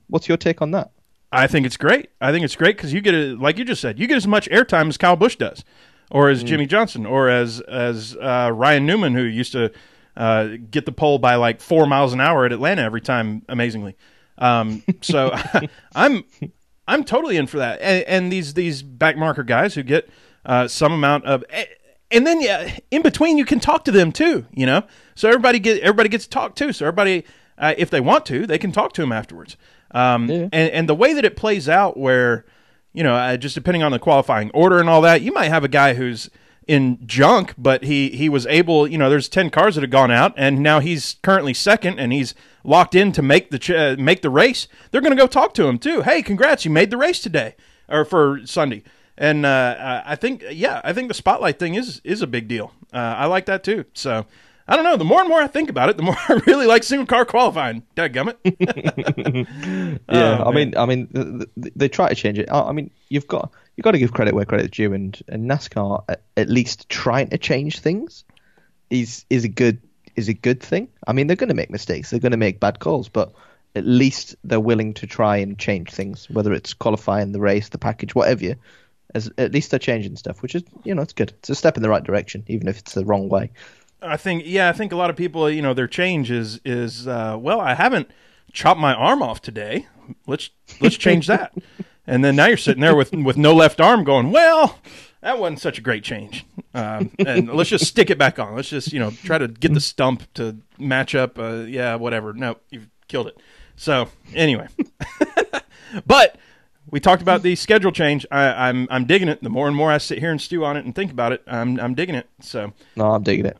What's your take on that? I think it's great. Because you get like you just said, you get as much airtime as Kyle Busch does, or as Jimmy Johnson, or as Ryan Newman, who used to get the pole by like 4 miles an hour at Atlanta every time, amazingly. So I'm totally in for that. And these back marker guys who get some amount of, and then in between you can talk to them too. So everybody gets to talk too. So everybody, if they want to, they can talk to him afterwards. And the way that it plays out, where just depending on the qualifying order and all that, you might have a guy who's in junk, but he was able, there's 10 cars that have gone out, and now he's currently second, and he's locked in to make the race. They're going to go talk to him too. Hey, congrats, you made the race today, or for Sunday. And I think the spotlight thing is a big deal. I like that too. So I don't know. The more and more I think about it, the more I really like single car qualifying. Dadgummit. Yeah, they try to change it. You've got to give credit where credit's due, and NASCAR at least trying to change things is a good thing. They're going to make mistakes, they're going to make bad calls, but at least they're willing to try and change things, whether it's qualifying, the race, the package, whatever. At least they're changing stuff, which is it's good. It's a step in the right direction, even if it's the wrong way. I think a lot of people, their change is I haven't chopped my arm off today. Let's change that. And then now you're sitting there with no left arm going, well, that wasn't such a great change. And let's just stick it back on. Let's just, try to get the stump to match up. Whatever. No, you've killed it. So anyway, but we talked about the schedule change. I'm digging it. The more and more I sit here and stew on it and think about it, I'm digging it. So no, I'm digging it.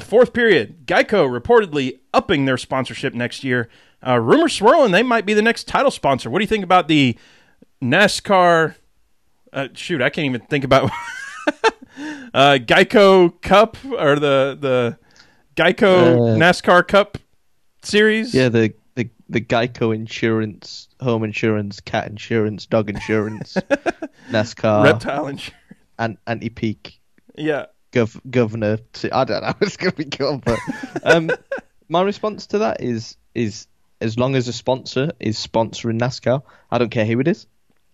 Fourth period, Geico reportedly upping their sponsorship next year. Rumors swirling they might be the next title sponsor. What do you think about the NASCAR? I can't even think about Geico Cup or the Geico NASCAR Cup series. Yeah, the Geico insurance, home insurance, cat insurance, dog insurance, NASCAR, reptile insurance, and anti-peak. Yeah, governor. I don't know. It's going to be cool, but my response to that is as long as a sponsor is sponsoring NASCAR, I don't care who it is,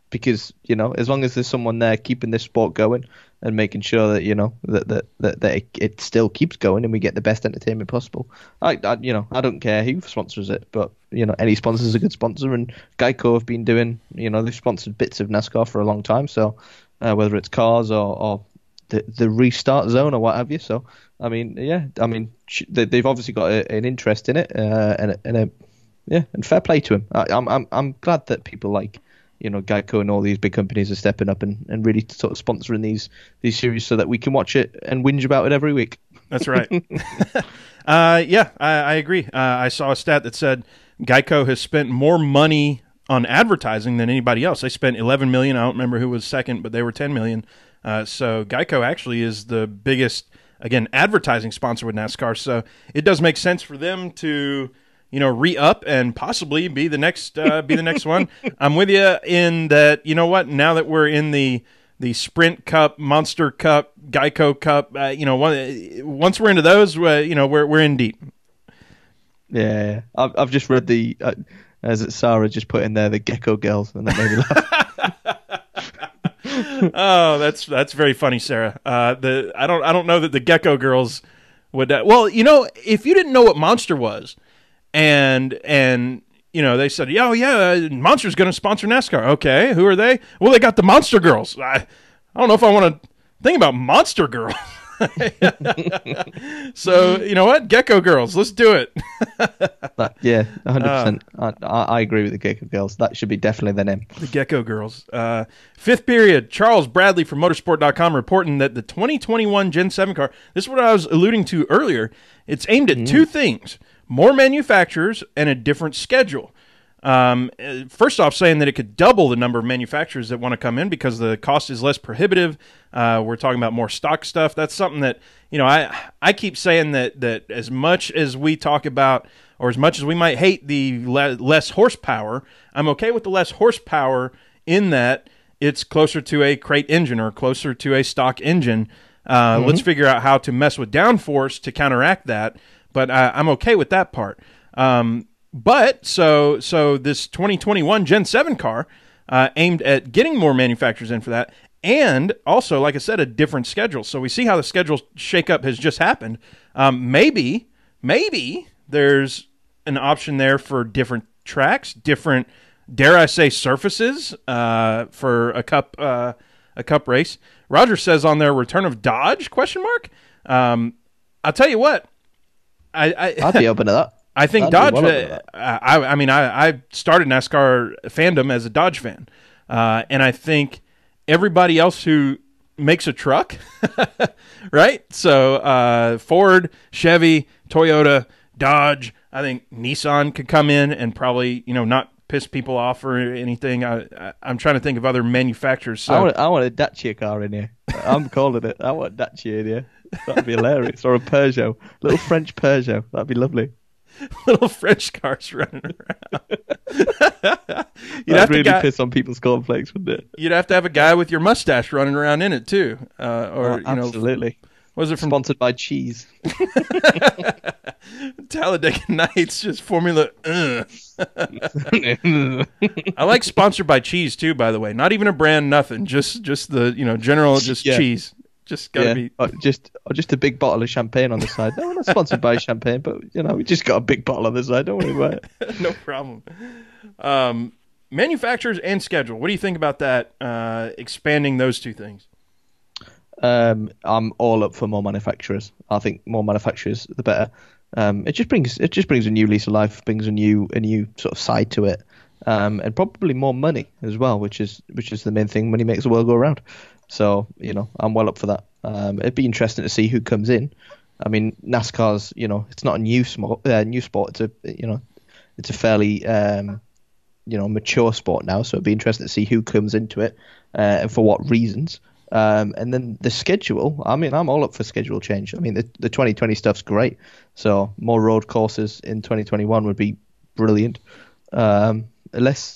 because as long as there's someone there keeping this sport going and making sure that that it still keeps going and we get the best entertainment possible. I don't care who sponsors it, but any sponsor is a good sponsor, and Geico have been doing they've sponsored bits of NASCAR for a long time, so whether it's cars or the restart zone or what have you. So they've obviously got an interest in it, and fair play to them. I'm glad that people like Geico and all these big companies are stepping up and really sort of sponsoring these series so that we can watch it and whinge about it every week. That's right. I agree. I saw a stat that said Geico has spent more money on advertising than anybody else. They spent $11 million. I don't remember who was second, but they were $10 million. So Geico actually is the biggest, again, advertising sponsor with NASCAR. So it does make sense for them to re-up and possibly be the next one. I'm with you in that. You know what? Now that we're in the Sprint Cup, Monster Cup, Geico Cup, once we're into those, we're in deep. Yeah, I've just read as Sarah just put in there, the Gecko Girls, and that made me laugh. Oh, that's very funny, Sarah. I don't know that the Gecko Girls would. Well, if you didn't know what Monster was, and they said, Monster's going to sponsor NASCAR. Okay, who are they? Well, they got the Monster Girls. I don't know if I want to think about Monster Girls. So, you know what? Gecko Girls, let's do it. 100%. I agree with the Gecko Girls. That should be definitely the name. The Gecko Girls. Fifth period, Charles Bradley from motorsport.com reporting that the 2021 Gen 7 car, this is what I was alluding to earlier, it's aimed at two things: more manufacturers and a different schedule. First off, saying that it could double the number of manufacturers that want to come in because the cost is less prohibitive. We're talking about more stock stuff. That's something that, I keep saying that as much as we talk about, or as much as we might hate the less horsepower, I'm okay with the less horsepower in that it's closer to a crate engine or closer to a stock engine. Let's figure out how to mess with downforce to counteract that. But I'm okay with that part. But so this 2021 Gen 7 car aimed at getting more manufacturers in for that, and also, like I said, a different schedule. So we see how the schedule shakeup has just happened. Maybe there's an option there for different tracks, different, dare I say, surfaces for a cup race. Roger says on their return of Dodge ? I'll tell you what. I'd be open to that. I think Dodge. I started NASCAR fandom as a Dodge fan, and I think everybody else who makes a truck, right? So Ford, Chevy, Toyota, Dodge. I think Nissan could come in and probably not piss people off or anything. I'm trying to think of other manufacturers. So I want a Dacia car in here. I'm calling it. I want Dacia in here. That'd be hilarious. Or a Peugeot, little French Peugeot. That'd be lovely. Little French cars running around. That'd really piss on people's cornflakes, wouldn't it? You'd have to have a guy with your mustache running around in it too. Absolutely. Was it from sponsored by cheese? Talladega Nights, just Formula. I like sponsored by cheese too. By the way, not even a brand, nothing. Just the general cheese. Just gotta be just a big bottle of champagne on the side. No, we're not sponsored by champagne, but we just got a big bottle on the side. Don't worry about it. No problem. Manufacturers and schedule. What do you think about that? Expanding those two things. I'm all up for more manufacturers. I think more manufacturers, the better. It just brings a new lease of life, brings a new sort of side to it, and probably more money as well, which is the main thing. Money makes the world go around. So I'm well up for that. It'd be interesting to see who comes in. I mean, NASCAR's it's not a new sport. It's a fairly mature sport now. So it'd be interesting to see who comes into it and for what reasons. And then the schedule. I mean, I'm all up for schedule change. I mean, the 2020 stuff's great. So more road courses in 2021 would be brilliant. Less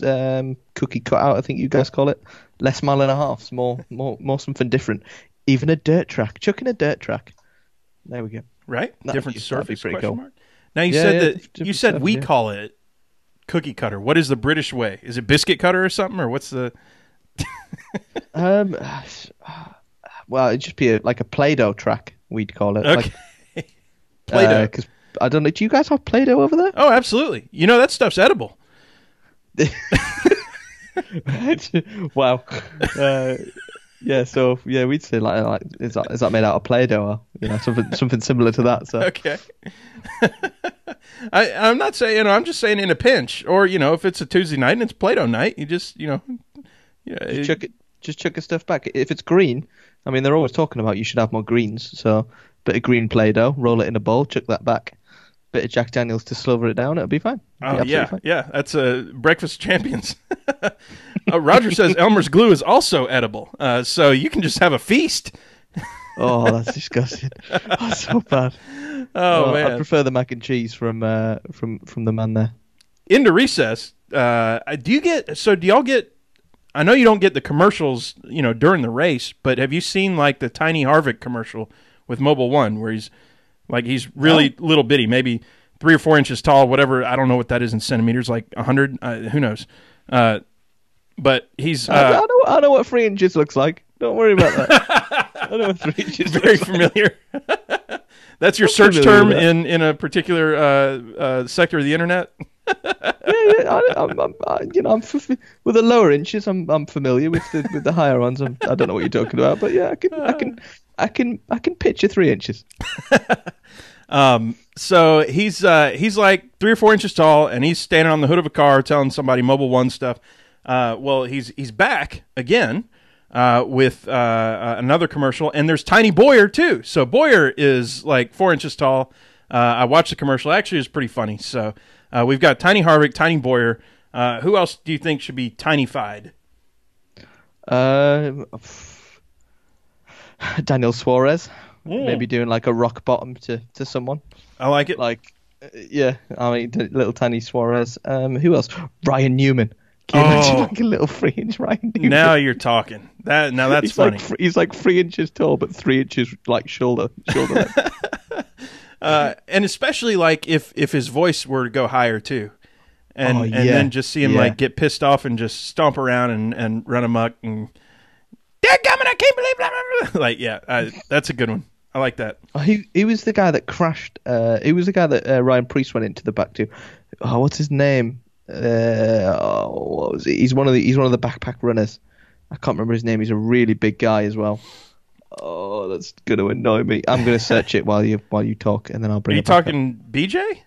cookie cutout, I think you guys call it. Less mile and a half, more something different. even a dirt track. Chuck in a dirt track. There we go. Right? Different surface, pretty question cool. mark. Now, you said we call it cookie cutter. What is the British way? Is it biscuit cutter or something, or what's the... Well, it'd just be like a Play-Doh track, we'd call it. Okay. Play-Doh. Because I don't know, do you guys have Play-Doh over there? Oh, absolutely. You know, that stuff's edible. Wow. We'd say like is that made out of Play-Doh or something similar to that. So okay. I'm not saying, I'm just saying in a pinch, or if it's a Tuesday night and it's Play-Doh night, you just just chuck your stuff back. If it's green, I mean they're always talking about you should have more greens. So bit of green Play-Doh, roll it in a bowl, chuck that back. Bit of Jack Daniels to silver it down, it'll be fine. Fine. That's Breakfast Champions. Roger says Elmer's glue is also edible, so you can just have a feast. Oh, that's disgusting. That's so bad. Oh man, I prefer the mac and cheese from the man there. Into recess. Do y'all get? I know you don't get the commercials, during the race, but have you seen like the Tiny Harvick commercial with Mobil 1 where he's really little bitty, maybe 3 or 4 inches tall, whatever. I don't know what that is in centimeters, like 100. Who knows? But he's. I know what 3 inches looks like. Don't worry about that. I know what 3 inches. Very familiar. That's your search term in a particular sector of the internet. I'm with the lower inches. I'm familiar with the higher ones. I don't know what you're talking about, but yeah, I can picture 3 inches. So he's like 3 or 4 inches tall, and he's standing on the hood of a car telling somebody Mobil 1 stuff. Well, he's back again with another commercial, and there's Tiny Boyer too. So Boyer is like 4 inches tall. I watched the commercial. Actually, it's pretty funny. So we've got Tiny Harvick, Tiny Boyer. Who else do you think should be tiny-fied? Daniel Suarez. Maybe doing like a rock bottom to someone. I like it. Little tiny Suarez. Who else? Ryan Newman. Can you imagine like a little 3-inch Ryan Newman? Now you're talking. That's funny. He's like 3 inches tall, but 3 inches like shoulder length. And especially like if his voice were to go higher too, and then just see him like get pissed off and just stomp around and run amok and dadgummit, I can't believe blah, blah, blah. That's a good one. I like that. He was the guy that crashed. He was the guy that Ryan Preece went into the back to. Oh, what's his name? What was he? He's one of the backpack runners. I can't remember his name. He's a really big guy as well. Oh, that's gonna annoy me. I'm gonna search it while you talk, and then I'll bring. Are you talking BJ?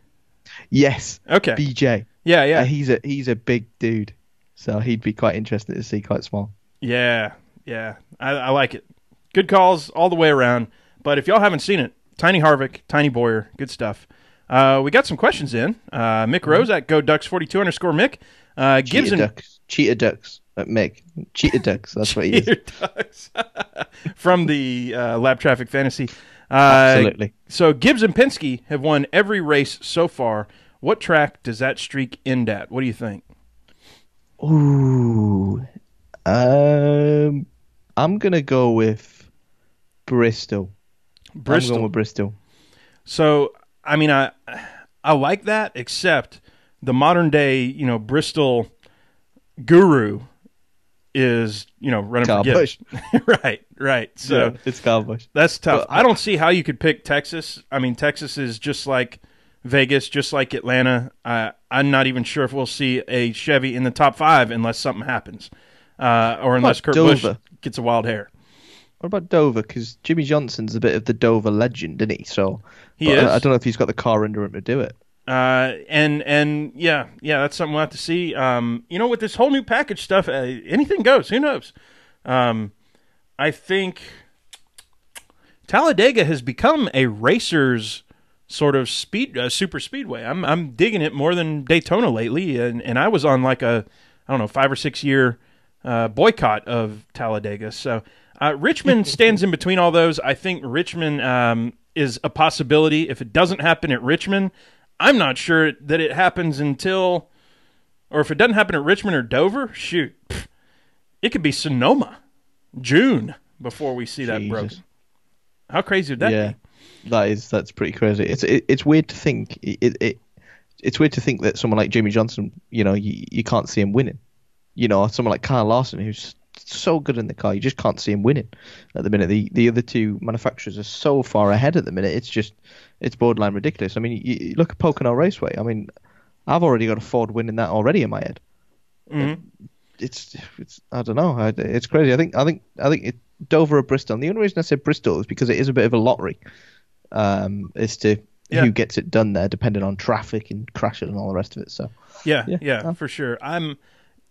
Yes. Okay. BJ. Yeah. He's a big dude, so he'd be quite interesting to see. Quite small. Yeah. I like it. Good calls all the way around. But if y'all haven't seen it, Tiny Harvick, Tiny Boyer, good stuff. We got some questions in. Mick Rose at GoDucks42 _Mick. Gibson. Cheetah Ducks at Mick. Cheetah Ducks. That's what he is. Cheetah Ducks. From the Lab Traffic Fantasy. Absolutely. So Gibbs and Penske have won every race so far. What track does that streak end at? What do you think? Ooh. I'm going to go with Bristol. I'm going with Bristol. So, I mean, I like that, except the modern day, Bristol guru is, running Kyle for Gibbs. Right. So yeah, it's Kyle Busch. That's tough. I don't see how you could pick Texas. I mean, Texas is just like Vegas, just like Atlanta. I'm not even sure if we'll see a Chevy in the top 5 unless something happens, or unless Kurt Busch gets a wild hair. What about Dover? Because Jimmy Johnson's a bit of the Dover legend, isn't he? So he is. I don't know if he's got the car under him to do it. And yeah, that's something we'll have to see. With this whole new package stuff, anything goes. Who knows? I think Talladega has become a racer's sort of super speedway. I'm digging it more than Daytona lately, and I was on like a 5 or 6 year boycott of Talladega. So Richmond stands in between all those. I think Richmond is a possibility. If it doesn't happen at Richmond, I'm not sure that it happens or if it doesn't happen at Richmond or Dover, shoot, it could be Sonoma, June, before we see that broken. How crazy would that be? That's pretty crazy. It's weird to think it's weird to think that someone like Jamie Johnson, you can't see him winning. Someone like Kyle Larson, who's so good in the car, you just can't see him winning at the minute. The other two manufacturers are so far ahead at the minute. It's borderline ridiculous. I mean, you look at Pocono Raceway. I mean, I've already got a Ford winning that already in my head. Mm-hmm. It's I don't know. It's crazy. I think Dover or Bristol. And the only reason I say Bristol is because it is a bit of a lottery as to who gets it done there, depending on traffic and crashes and all the rest of it. So yeah, for sure. I'm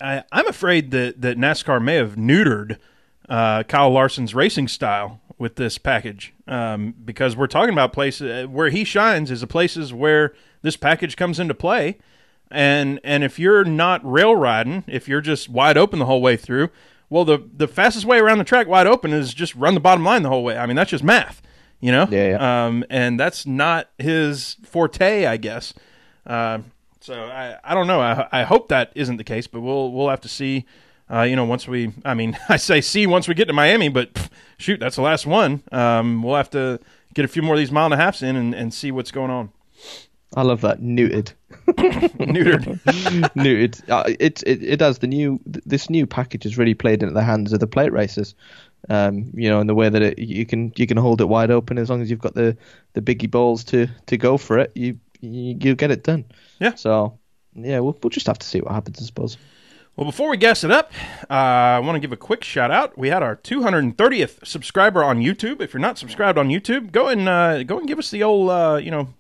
afraid that NASCAR may have neutered Kyle Larson's racing style with this package, because we're talking about places where he shines is the places where this package comes into play. And if you're not rail riding, if you're just wide open the whole way through, well, the fastest way around the track wide open is just run the bottom line the whole way. I mean, that's just math, Yeah. And that's not his forte, I guess. So I don't know. I hope that isn't the case, but we'll have to see. Once we, I say see once we get to Miami, but shoot, that's the last one. We'll have to get a few more of these 1.5 miles in and see what's going on. I love that neutered. Neutered. It does. This new package has really played into the hands of the plate racers. In the way that you can hold it wide open as long as you've got the biggie balls to go for it. You get it done. Yeah. So we'll just have to see what happens, I suppose. Well, before we gas it up, I want to give a quick shout out. We had our 230th subscriber on YouTube. If you're not subscribed on YouTube, go and give us the old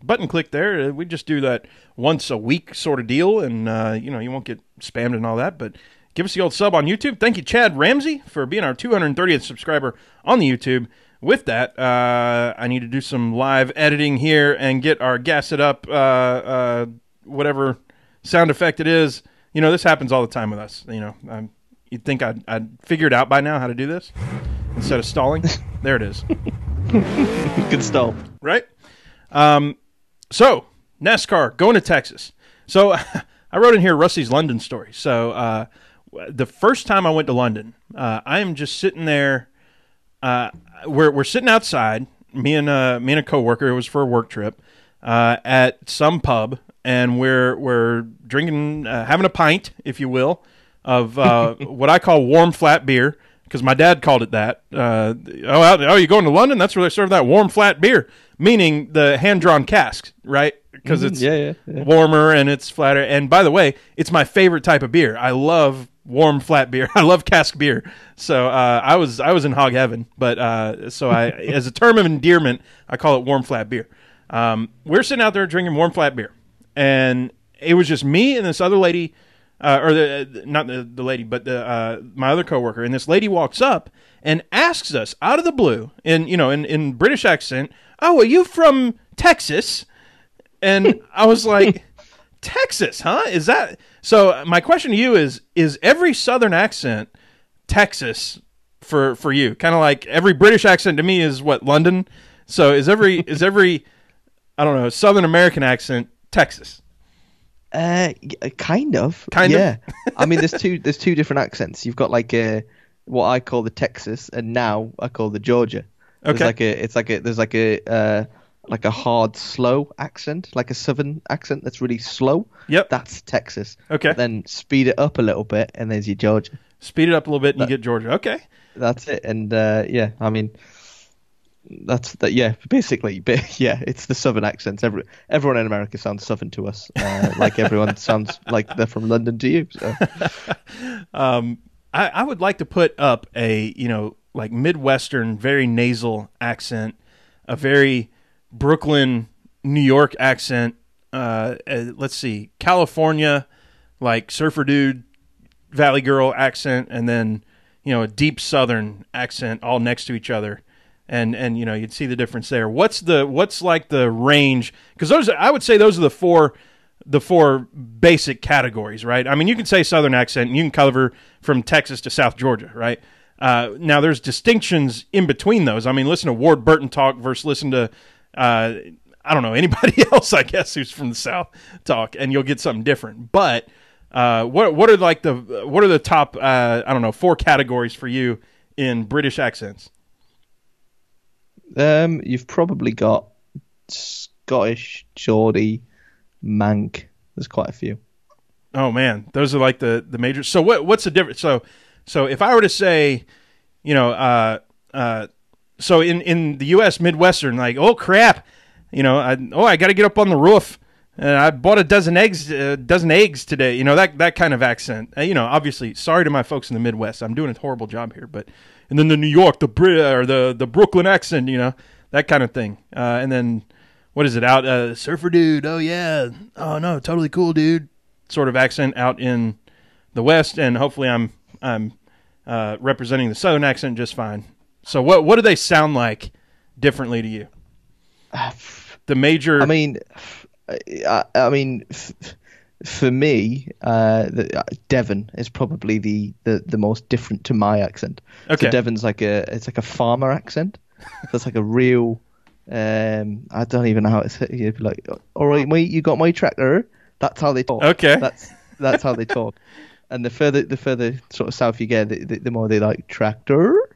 button click there. We just do that once a week sort of deal, and you won't get spammed and all that. But give us the old sub on YouTube. Thank you, Chad Ramsey, for being our 230th subscriber on the YouTube. With that, I need to do some live editing here and get our gas it up, whatever sound effect it is. This happens all the time with us. You'd think I'd figured out by now how to do this instead of stalling. There it is. Good stall. Right? So, NASCAR, going to Texas. So, I wrote in here Rusty's London story. So, the first time I went to London, I am just sitting there. We're sitting outside, me and a coworker. It was for a work trip at some pub, and we're drinking, having a pint, if you will, of what I call warm flat beer, because my dad called it that. You going to London? That's where they serve that warm flat beer, meaning the hand drawn cask, right? Because it's warmer and it's flatter. And by the way, it's my favorite type of beer. I love warm flat beer. I love cask beer. So I was in hog heaven, but so I, as a term of endearment, I call it warm flat beer. We're sitting out there drinking warm flat beer, and it was just me and this other lady, not the lady, but my other coworker. And this lady walks up and asks us out of the blue in British accent, "Oh, are you from Texas?" And I was like, "Texas, huh? Is that?" So my question to you is every Southern accent Texas for you? Kind of like every British accent to me is what, London? So is every I don't know, Southern American accent Texas? Kind of. Yeah. I mean, there's two different accents. You've got like what I call the Texas, and now I call the Georgia. Okay. There's like a hard, slow accent, like a Southern accent that's really slow. Yep. That's Texas. Okay. Then speed it up a little bit, and there's your Georgia. Speed it up a little bit, and you get Georgia. Okay. That's it. And I mean, that's that. Yeah, basically, but yeah, it's the Southern accents. Everyone in America sounds Southern to us, like everyone sounds like they're from London to you. So. I would like to put up a like Midwestern, very nasal accent, a very Brooklyn, New York accent. Let's see, California, like surfer dude, Valley girl accent, and then a deep Southern accent all next to each other, and you'd see the difference there. What's like the range? Because I would say those are the four basic categories, right? I mean, you can say Southern accent, and you can cover from Texas to South Georgia, right? Now there's distinctions in between those. I mean, listen to Ward Burton talk versus listen to I don't know, anybody else, I guess, who's from the South talk, and you'll get something different. But what are the top 4 categories for you in British accents? You've probably got Scottish, Geordie, Manc. There's quite a few. Oh man, those are like the major. So what's the difference? So if I were to say, so in the U.S. Midwestern, like, oh crap, I got to get up on the roof. I bought a dozen eggs today. That kind of accent. Obviously, sorry to my folks in the Midwest. I'm doing a horrible job here, and then the New York, the Brooklyn accent, that kind of thing. And then what is it out? Surfer dude. Oh yeah. Oh no, totally cool dude. Sort of accent out in the West, and hopefully I'm representing the Southern accent just fine. So what do they sound like differently to you? The major. I mean, for me, Devon is probably the most different to my accent. Okay. So Devon's like a farmer accent. So it's like a real. I don't even know how it's. You'd be like, all right, mate, you got my tractor. That's how they talk. Okay. That's how they talk. And the further sort of south you get, the more they like, tractor.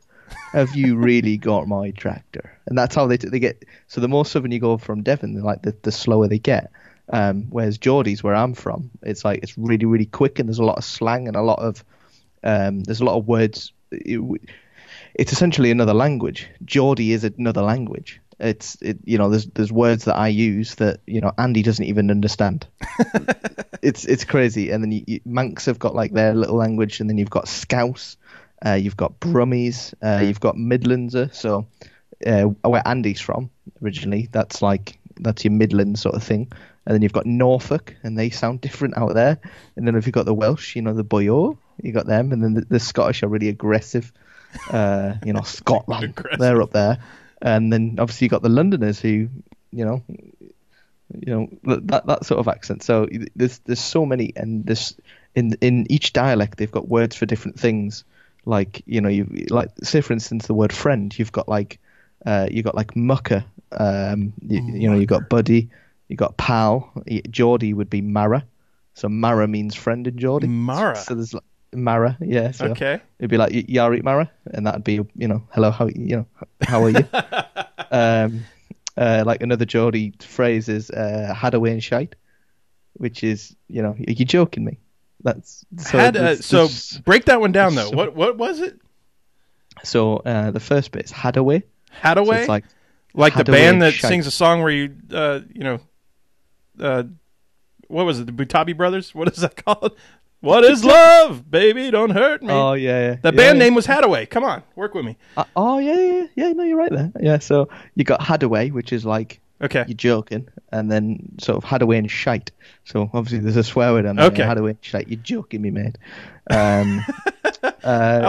Have you really got my tractor? And that's how they get. So the more southern you go from Devon, the slower they get. Whereas Geordie's, where I'm from, it's really, really quick, and there's a lot of slang and a lot of words. It's essentially another language. Geordie is another language. There's words that I use that Andy doesn't even understand. It's crazy. And then Manx have got like their little language, and then you've got Scouse. You've got Brummies, you've got Midlandser. So where Andy's from originally, that's your Midland sort of thing. And then you've got Norfolk, and they sound different out there. And then if you've got the Welsh, the Boyo, you got them. And then the Scottish are really aggressive. Scotland, aggressive. They're up there. And then obviously you got the Londoners who, that sort of accent. So there's so many, and this in each dialect they've got words for different things. Like say for instance the word friend, you've got mucker, you got buddy, you got pal. Geordie would be Mara, so Mara means friend in Geordie. Mara. So there's Mara, yeah. So okay. It'd be like Yari Mara, and that'd be hello, how are you? Like another Geordie phrase is Hadaway and shite, which is are you joking me? That's so break that one down though. What was it? So the first bit is Hadaway. Hadaway? So it's like Hadaway the band that shite. sings a song where you what was it? The Butabi Brothers? What is that called? What is love, baby? Don't hurt me. Oh yeah. The band name was Hadaway. Come on, work with me. Oh yeah. No, you're right there. Yeah. So you got Hadaway, which is like okay, you're joking, and then sort of Hadaway and shite. So obviously there's a swear word on there. Okay. Hadaway and shite. You're joking me, mate. I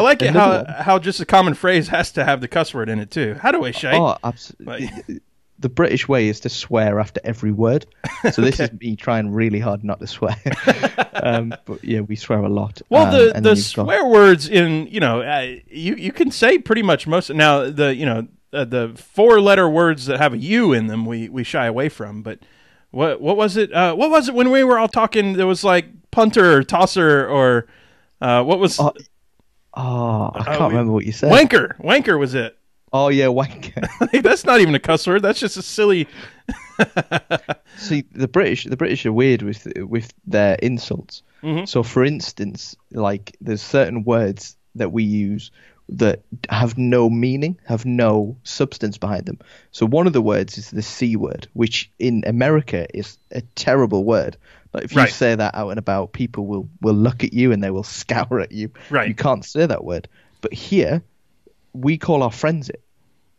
like it how just a common phrase has to have the cuss word in it too. Hadaway shite. Oh, absolutely. The British way is to swear after every word. So this is me trying really hard not to swear. But yeah, we swear a lot. Well, the swear words in, you can say pretty much most. Now, the four-letter words that have a U in them, we shy away from. But what was it? What was it when we were all talking? There was like punter or tosser or what was? I can't remember what you said. Wanker. Wanker was it. Oh yeah, wanker. That's not even a cuss word. That's just a silly. See, the British are weird with their insults. Mm-hmm. So, for instance, like there's certain words that we use that have no meaning, have no substance behind them. So, one of the words is the C word, which in America is a terrible word. Like if you say that out and about, people will look at you and they will scour at you. Right. You can't say that word. But here, we call our friends it.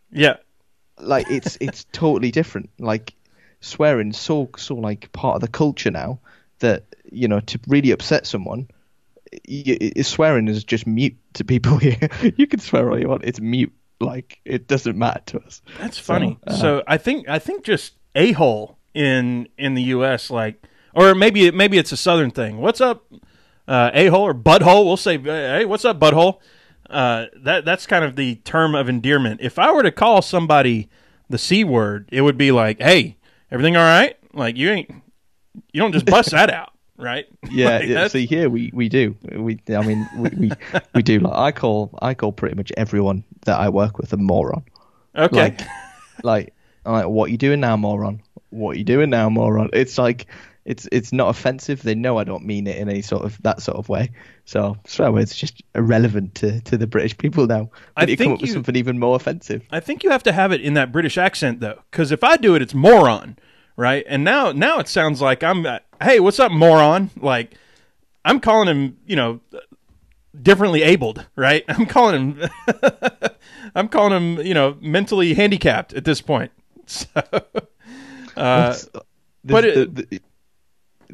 Yeah. Like it's totally different. Like swearing so like part of the culture now that to really upset someone, swearing is just mute to people here. You can swear all you want. It's mute. Like it doesn't matter to us. That's funny. So I think just a-hole in the U.S. like, or maybe it's a Southern thing. What's up, a-hole or butthole? We'll say, hey, what's up, butthole? That's kind of the term of endearment. If I were to call somebody the C word, it would be like, hey, everything all right? Like you don't just bust that out, right? Yeah, like yeah. See here we do. We do. Like I call pretty much everyone that I work with a moron. Okay. like, I'm like, what are you doing now, moron? What are you doing now, moron? It's like, it's not offensive. They know I don't mean it in any sort of that sort of way. So swear words just irrelevant to the British people now. But you come up with something even more offensive. I think you have to have it in that British accent though, because if I do it, it's moron, right? And now it sounds like I'm, hey, what's up, moron? Like I'm calling him, differently abled, right? I'm calling him, mentally handicapped at this point. So, there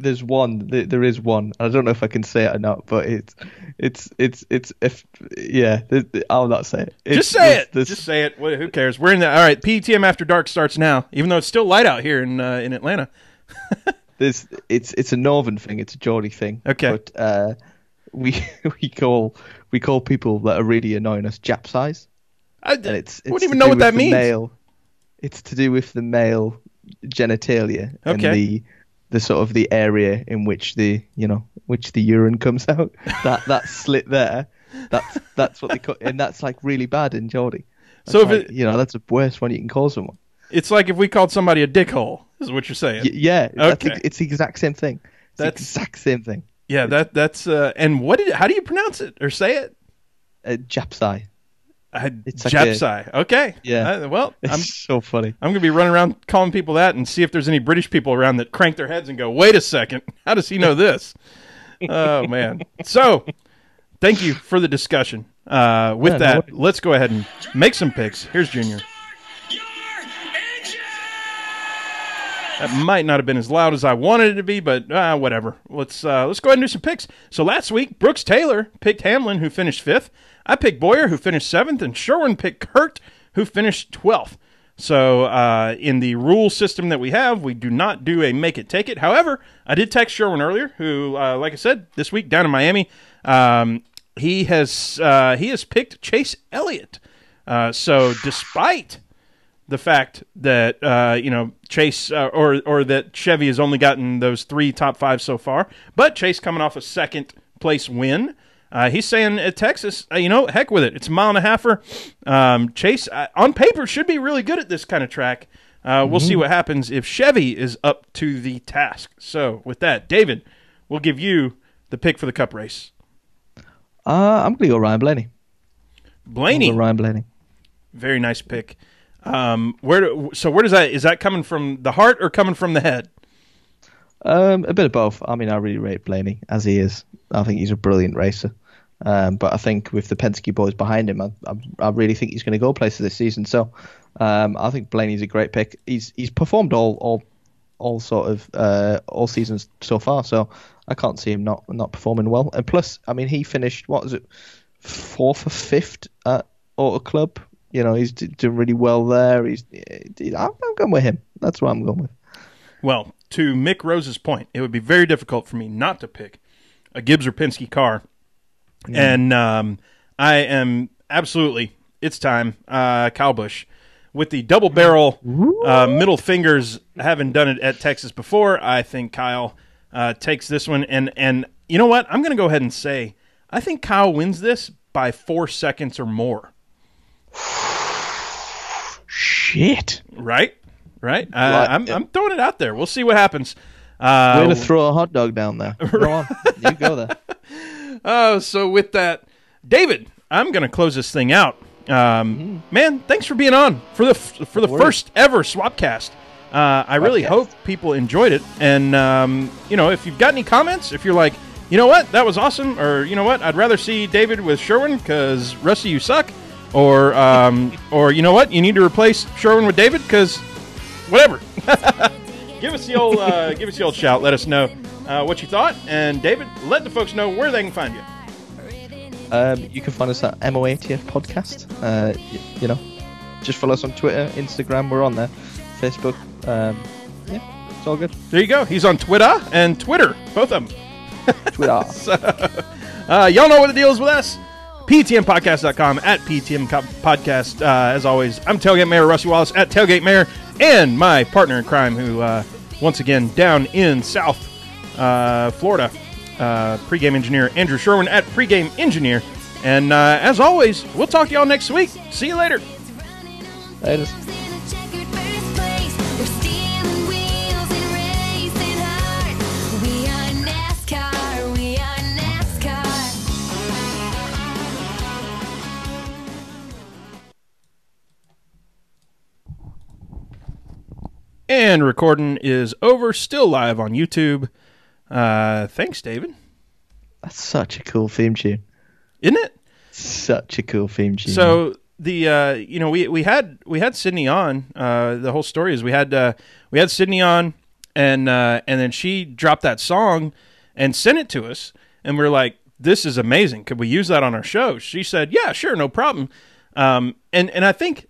is one. I don't know if I can say it or not, but I'll not say it. Just say it. Just say it. Who cares? We're in the all right. PETM After Dark starts now, even though it's still light out here in Atlanta. It's a northern thing. It's a Geordie thing. Okay. But we call people that are really annoying us Jap size. I wouldn't even know what that means. It's to do with the male genitalia and the sort of the area in which the urine comes out. That slit there. That's what they call, and that's like really bad in Geordie. So that's the worst one you can call someone. It's like if we called somebody a dickhole, is what you're saying. Yeah. Okay. It's the exact same thing. That's the exact same thing. Yeah. That's and how do you pronounce it or say it? Japsai. It's Japsai. Okay. Yeah. It's so funny. I'm going to be running around calling people that and see if there's any British people around that crank their heads and go, wait a second. How does he know this? Oh, man. So, thank you for the discussion. Let's go ahead and make some picks. Here's Junior. That might not have been as loud as I wanted it to be, but whatever. Let's go ahead and do some picks. So last week, Brooks Taylor picked Hamlin, who finished 5th. I picked Boyer, who finished 7th, and Sherwin picked Kurt, who finished 12th. So in the rule system that we have, we do not do a make it, take it. However, I did text Sherwin earlier, who, like I said, this week down in Miami, he has picked Chase Elliott. So despite the fact that Chase or that Chevy has only gotten those 3 top 5 so far, but Chase coming off a 2nd place win. He's saying at Texas, heck with it. It's a 1.5-miler. Chase, on paper, should be really good at this kind of track. We'll see what happens if Chevy is up to the task. So, with that, David, we'll give you the pick for the Cup race. I'm going to go Ryan Blaney. Ryan Blaney. Very nice pick. Where does that, is that coming from the heart or coming from the head? A bit of both. I mean, I really rate Blaney as he is. I think he's a brilliant racer. But I think with the Penske boys behind him, I really think he's going to go places this season. So I think Blaney's a great pick. He's performed all seasons so far. So I can't see him not performing well. And plus, I mean, he finished 4th or 5th at Auto Club. He's doing really well there. I'm going with him. That's what I'm going with. Well, to Mick Rose's point, it would be very difficult for me not to pick a Gibbs or Penske car. And I am absolutely, it's time, Kyle Busch. With the double barrel middle fingers, having done it at Texas before, I think Kyle takes this one. And you know what? I'm going to go ahead and say, I think Kyle wins this by 4 seconds or more. Shit. Right? I'm throwing it out there. We'll see what happens. Way to throw a hot dog down there. Go on. You go there. So with that, David, I'm going to close this thing out. Man, thanks for being on for the first ever Swapcast. I really hope people enjoyed it. And, if you've got any comments, if you're like, you know what, that was awesome, or you know what, I'd rather see David with Sherwin because Rusty, you suck, or you know what, you need to replace Sherwin with David because whatever. Give us the old shout. Let us know what you thought. And David, let the folks know where they can find you. You can find us at MOATF Podcast. Just follow us on Twitter, Instagram. We're on there. Facebook. It's all good. There you go. He's on Twitter and Twitter. Both of them. Twitter. So, y'all know what the deal is with us. PETMpodcast.com, at PETM Podcast. As always, I'm Tailgate Mayor Rusty Wallace, at Tailgate Mayor, and my partner in crime, who, once again, down in South Florida, pregame engineer Andrew Sherwin, at pregame engineer. And as always, we'll talk to y'all next week. See you later. Later. And recording is over, still live on YouTube. Thanks, David. That's such a cool theme tune. Isn't it? Such a cool theme tune. So the we had Sydney on. The whole story is we had Sydney on, and then she dropped that song and sent it to us, and we're like, this is amazing. Could we use that on our show? She said, yeah, sure, no problem. And I think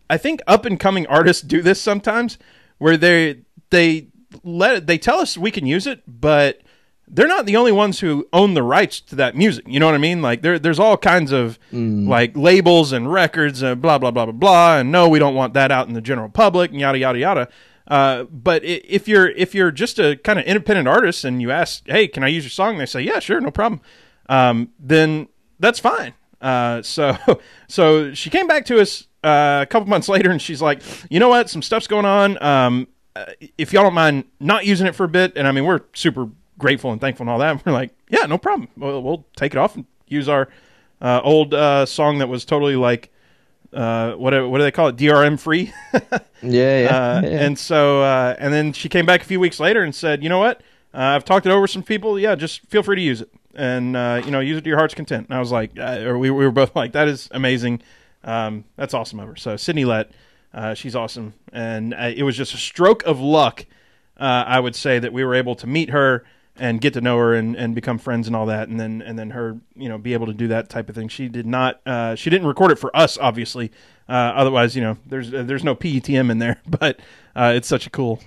up and coming artists do this sometimes, where they tell us we can use it, but they're not the only ones who own the rights to that music. You know what I mean? Like there's all kinds of like labels and records and blah blah blah blah blah. And no, we don't want that out in the general public and yada yada yada. But if you're just a kind of independent artist and you ask, hey, can I use your song? And they say, yeah, sure, no problem. Then that's fine. So she came back to us a couple months later, and she's like, you know what, some stuff's going on. If y'all don't mind not using it for a bit, and I mean, we're super grateful and thankful and all that. And we're like, yeah, no problem. We'll take it off and use our old song that was totally like, what do they call it? DRM free. Yeah. And so, and then she came back a few weeks later and said, you know what? I've talked it over with some people. Yeah, just feel free to use it. And, use it to your heart's content. And I was like, we were both like, that is amazing. That's awesome of her. So Sydney Lett, she's awesome. And it was just a stroke of luck, I would say, that we were able to meet her and get to know her and become friends and all that. And then her, be able to do that type of thing. She did not, she didn't record it for us, obviously. Otherwise, there's no PETM in there, but, it's such a cool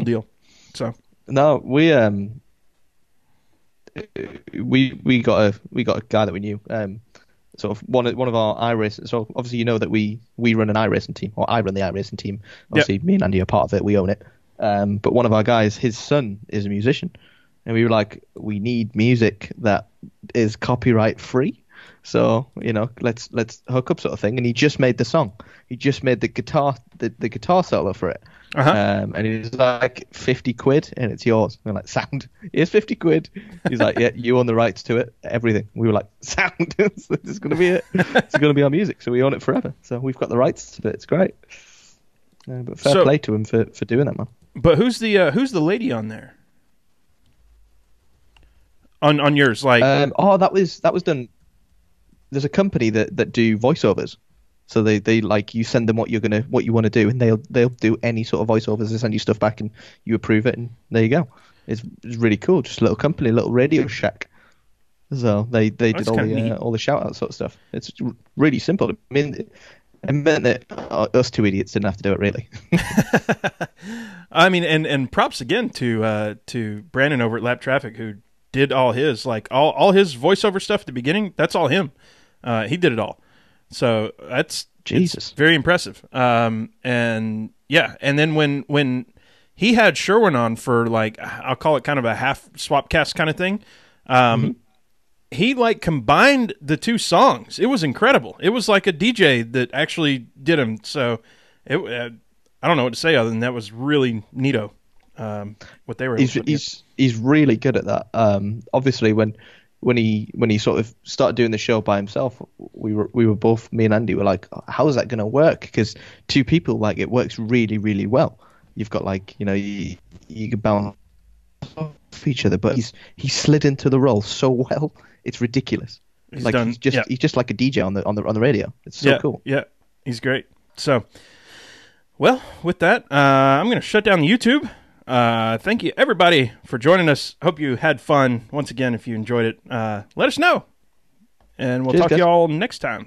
deal. So. No, we got a guy that we knew, sort of one of our iRacing. So obviously that we run an iRacing team, or I run the iRacing team. Obviously, yep. Me and Andy are part of it. We own it. But one of our guys, his son is a musician, and we were like, we need music that is copyright free. So let's hook up, sort of thing. And he just made the song. He just made the guitar solo for it. Uh-huh. And he's like, 50 quid and it's yours. And we're like, sound, here's 50 quid. He's like, yeah, you own the rights to it, everything. We were like, sound, this is going to be it. It's going to be our music, so we own it forever. So we've got the rights to it. It's great. But fair play to him for doing that, man. But who's the lady on there? On yours, like that was done. There's a company that do voiceovers. So they like, you send them what you want to do, and they'll do any sort of voiceovers. They send you stuff back and you approve it, and there you go. It's really cool. Just a little company, a little Radio Shack. So they did all the shout out sort of stuff. It's really simple. I mean, it meant that us two idiots didn't have to do it, really. I mean, and props again to Brandon over at Lap Traffic, who did all his his voiceover stuff at the beginning. That's all him. He did it all. So that's Jesus, very impressive. And then when he had Sherwin on for, like, I'll call it kind of a half Swapcast kind of thing, he like combined the two songs. It was incredible. It was like a DJ that actually did them. So I don't know what to say other than that was really neato. What they were. He's really good at that. Obviously when he sort of started doing the show by himself, we were both, me and Andy were like, how is that going to work? Because two people, like, it works really, really well. You've got, like, you can bounce off each other, but he slid into the role so well, it's ridiculous. He's just like a DJ on the radio. It's so cool. Yeah, he's great. So, well, with that, I'm going to shut down the YouTube. Thank you, everybody, for joining us. Hope you had fun. Once again, if you enjoyed it, let us know. And we'll talk to you all next time.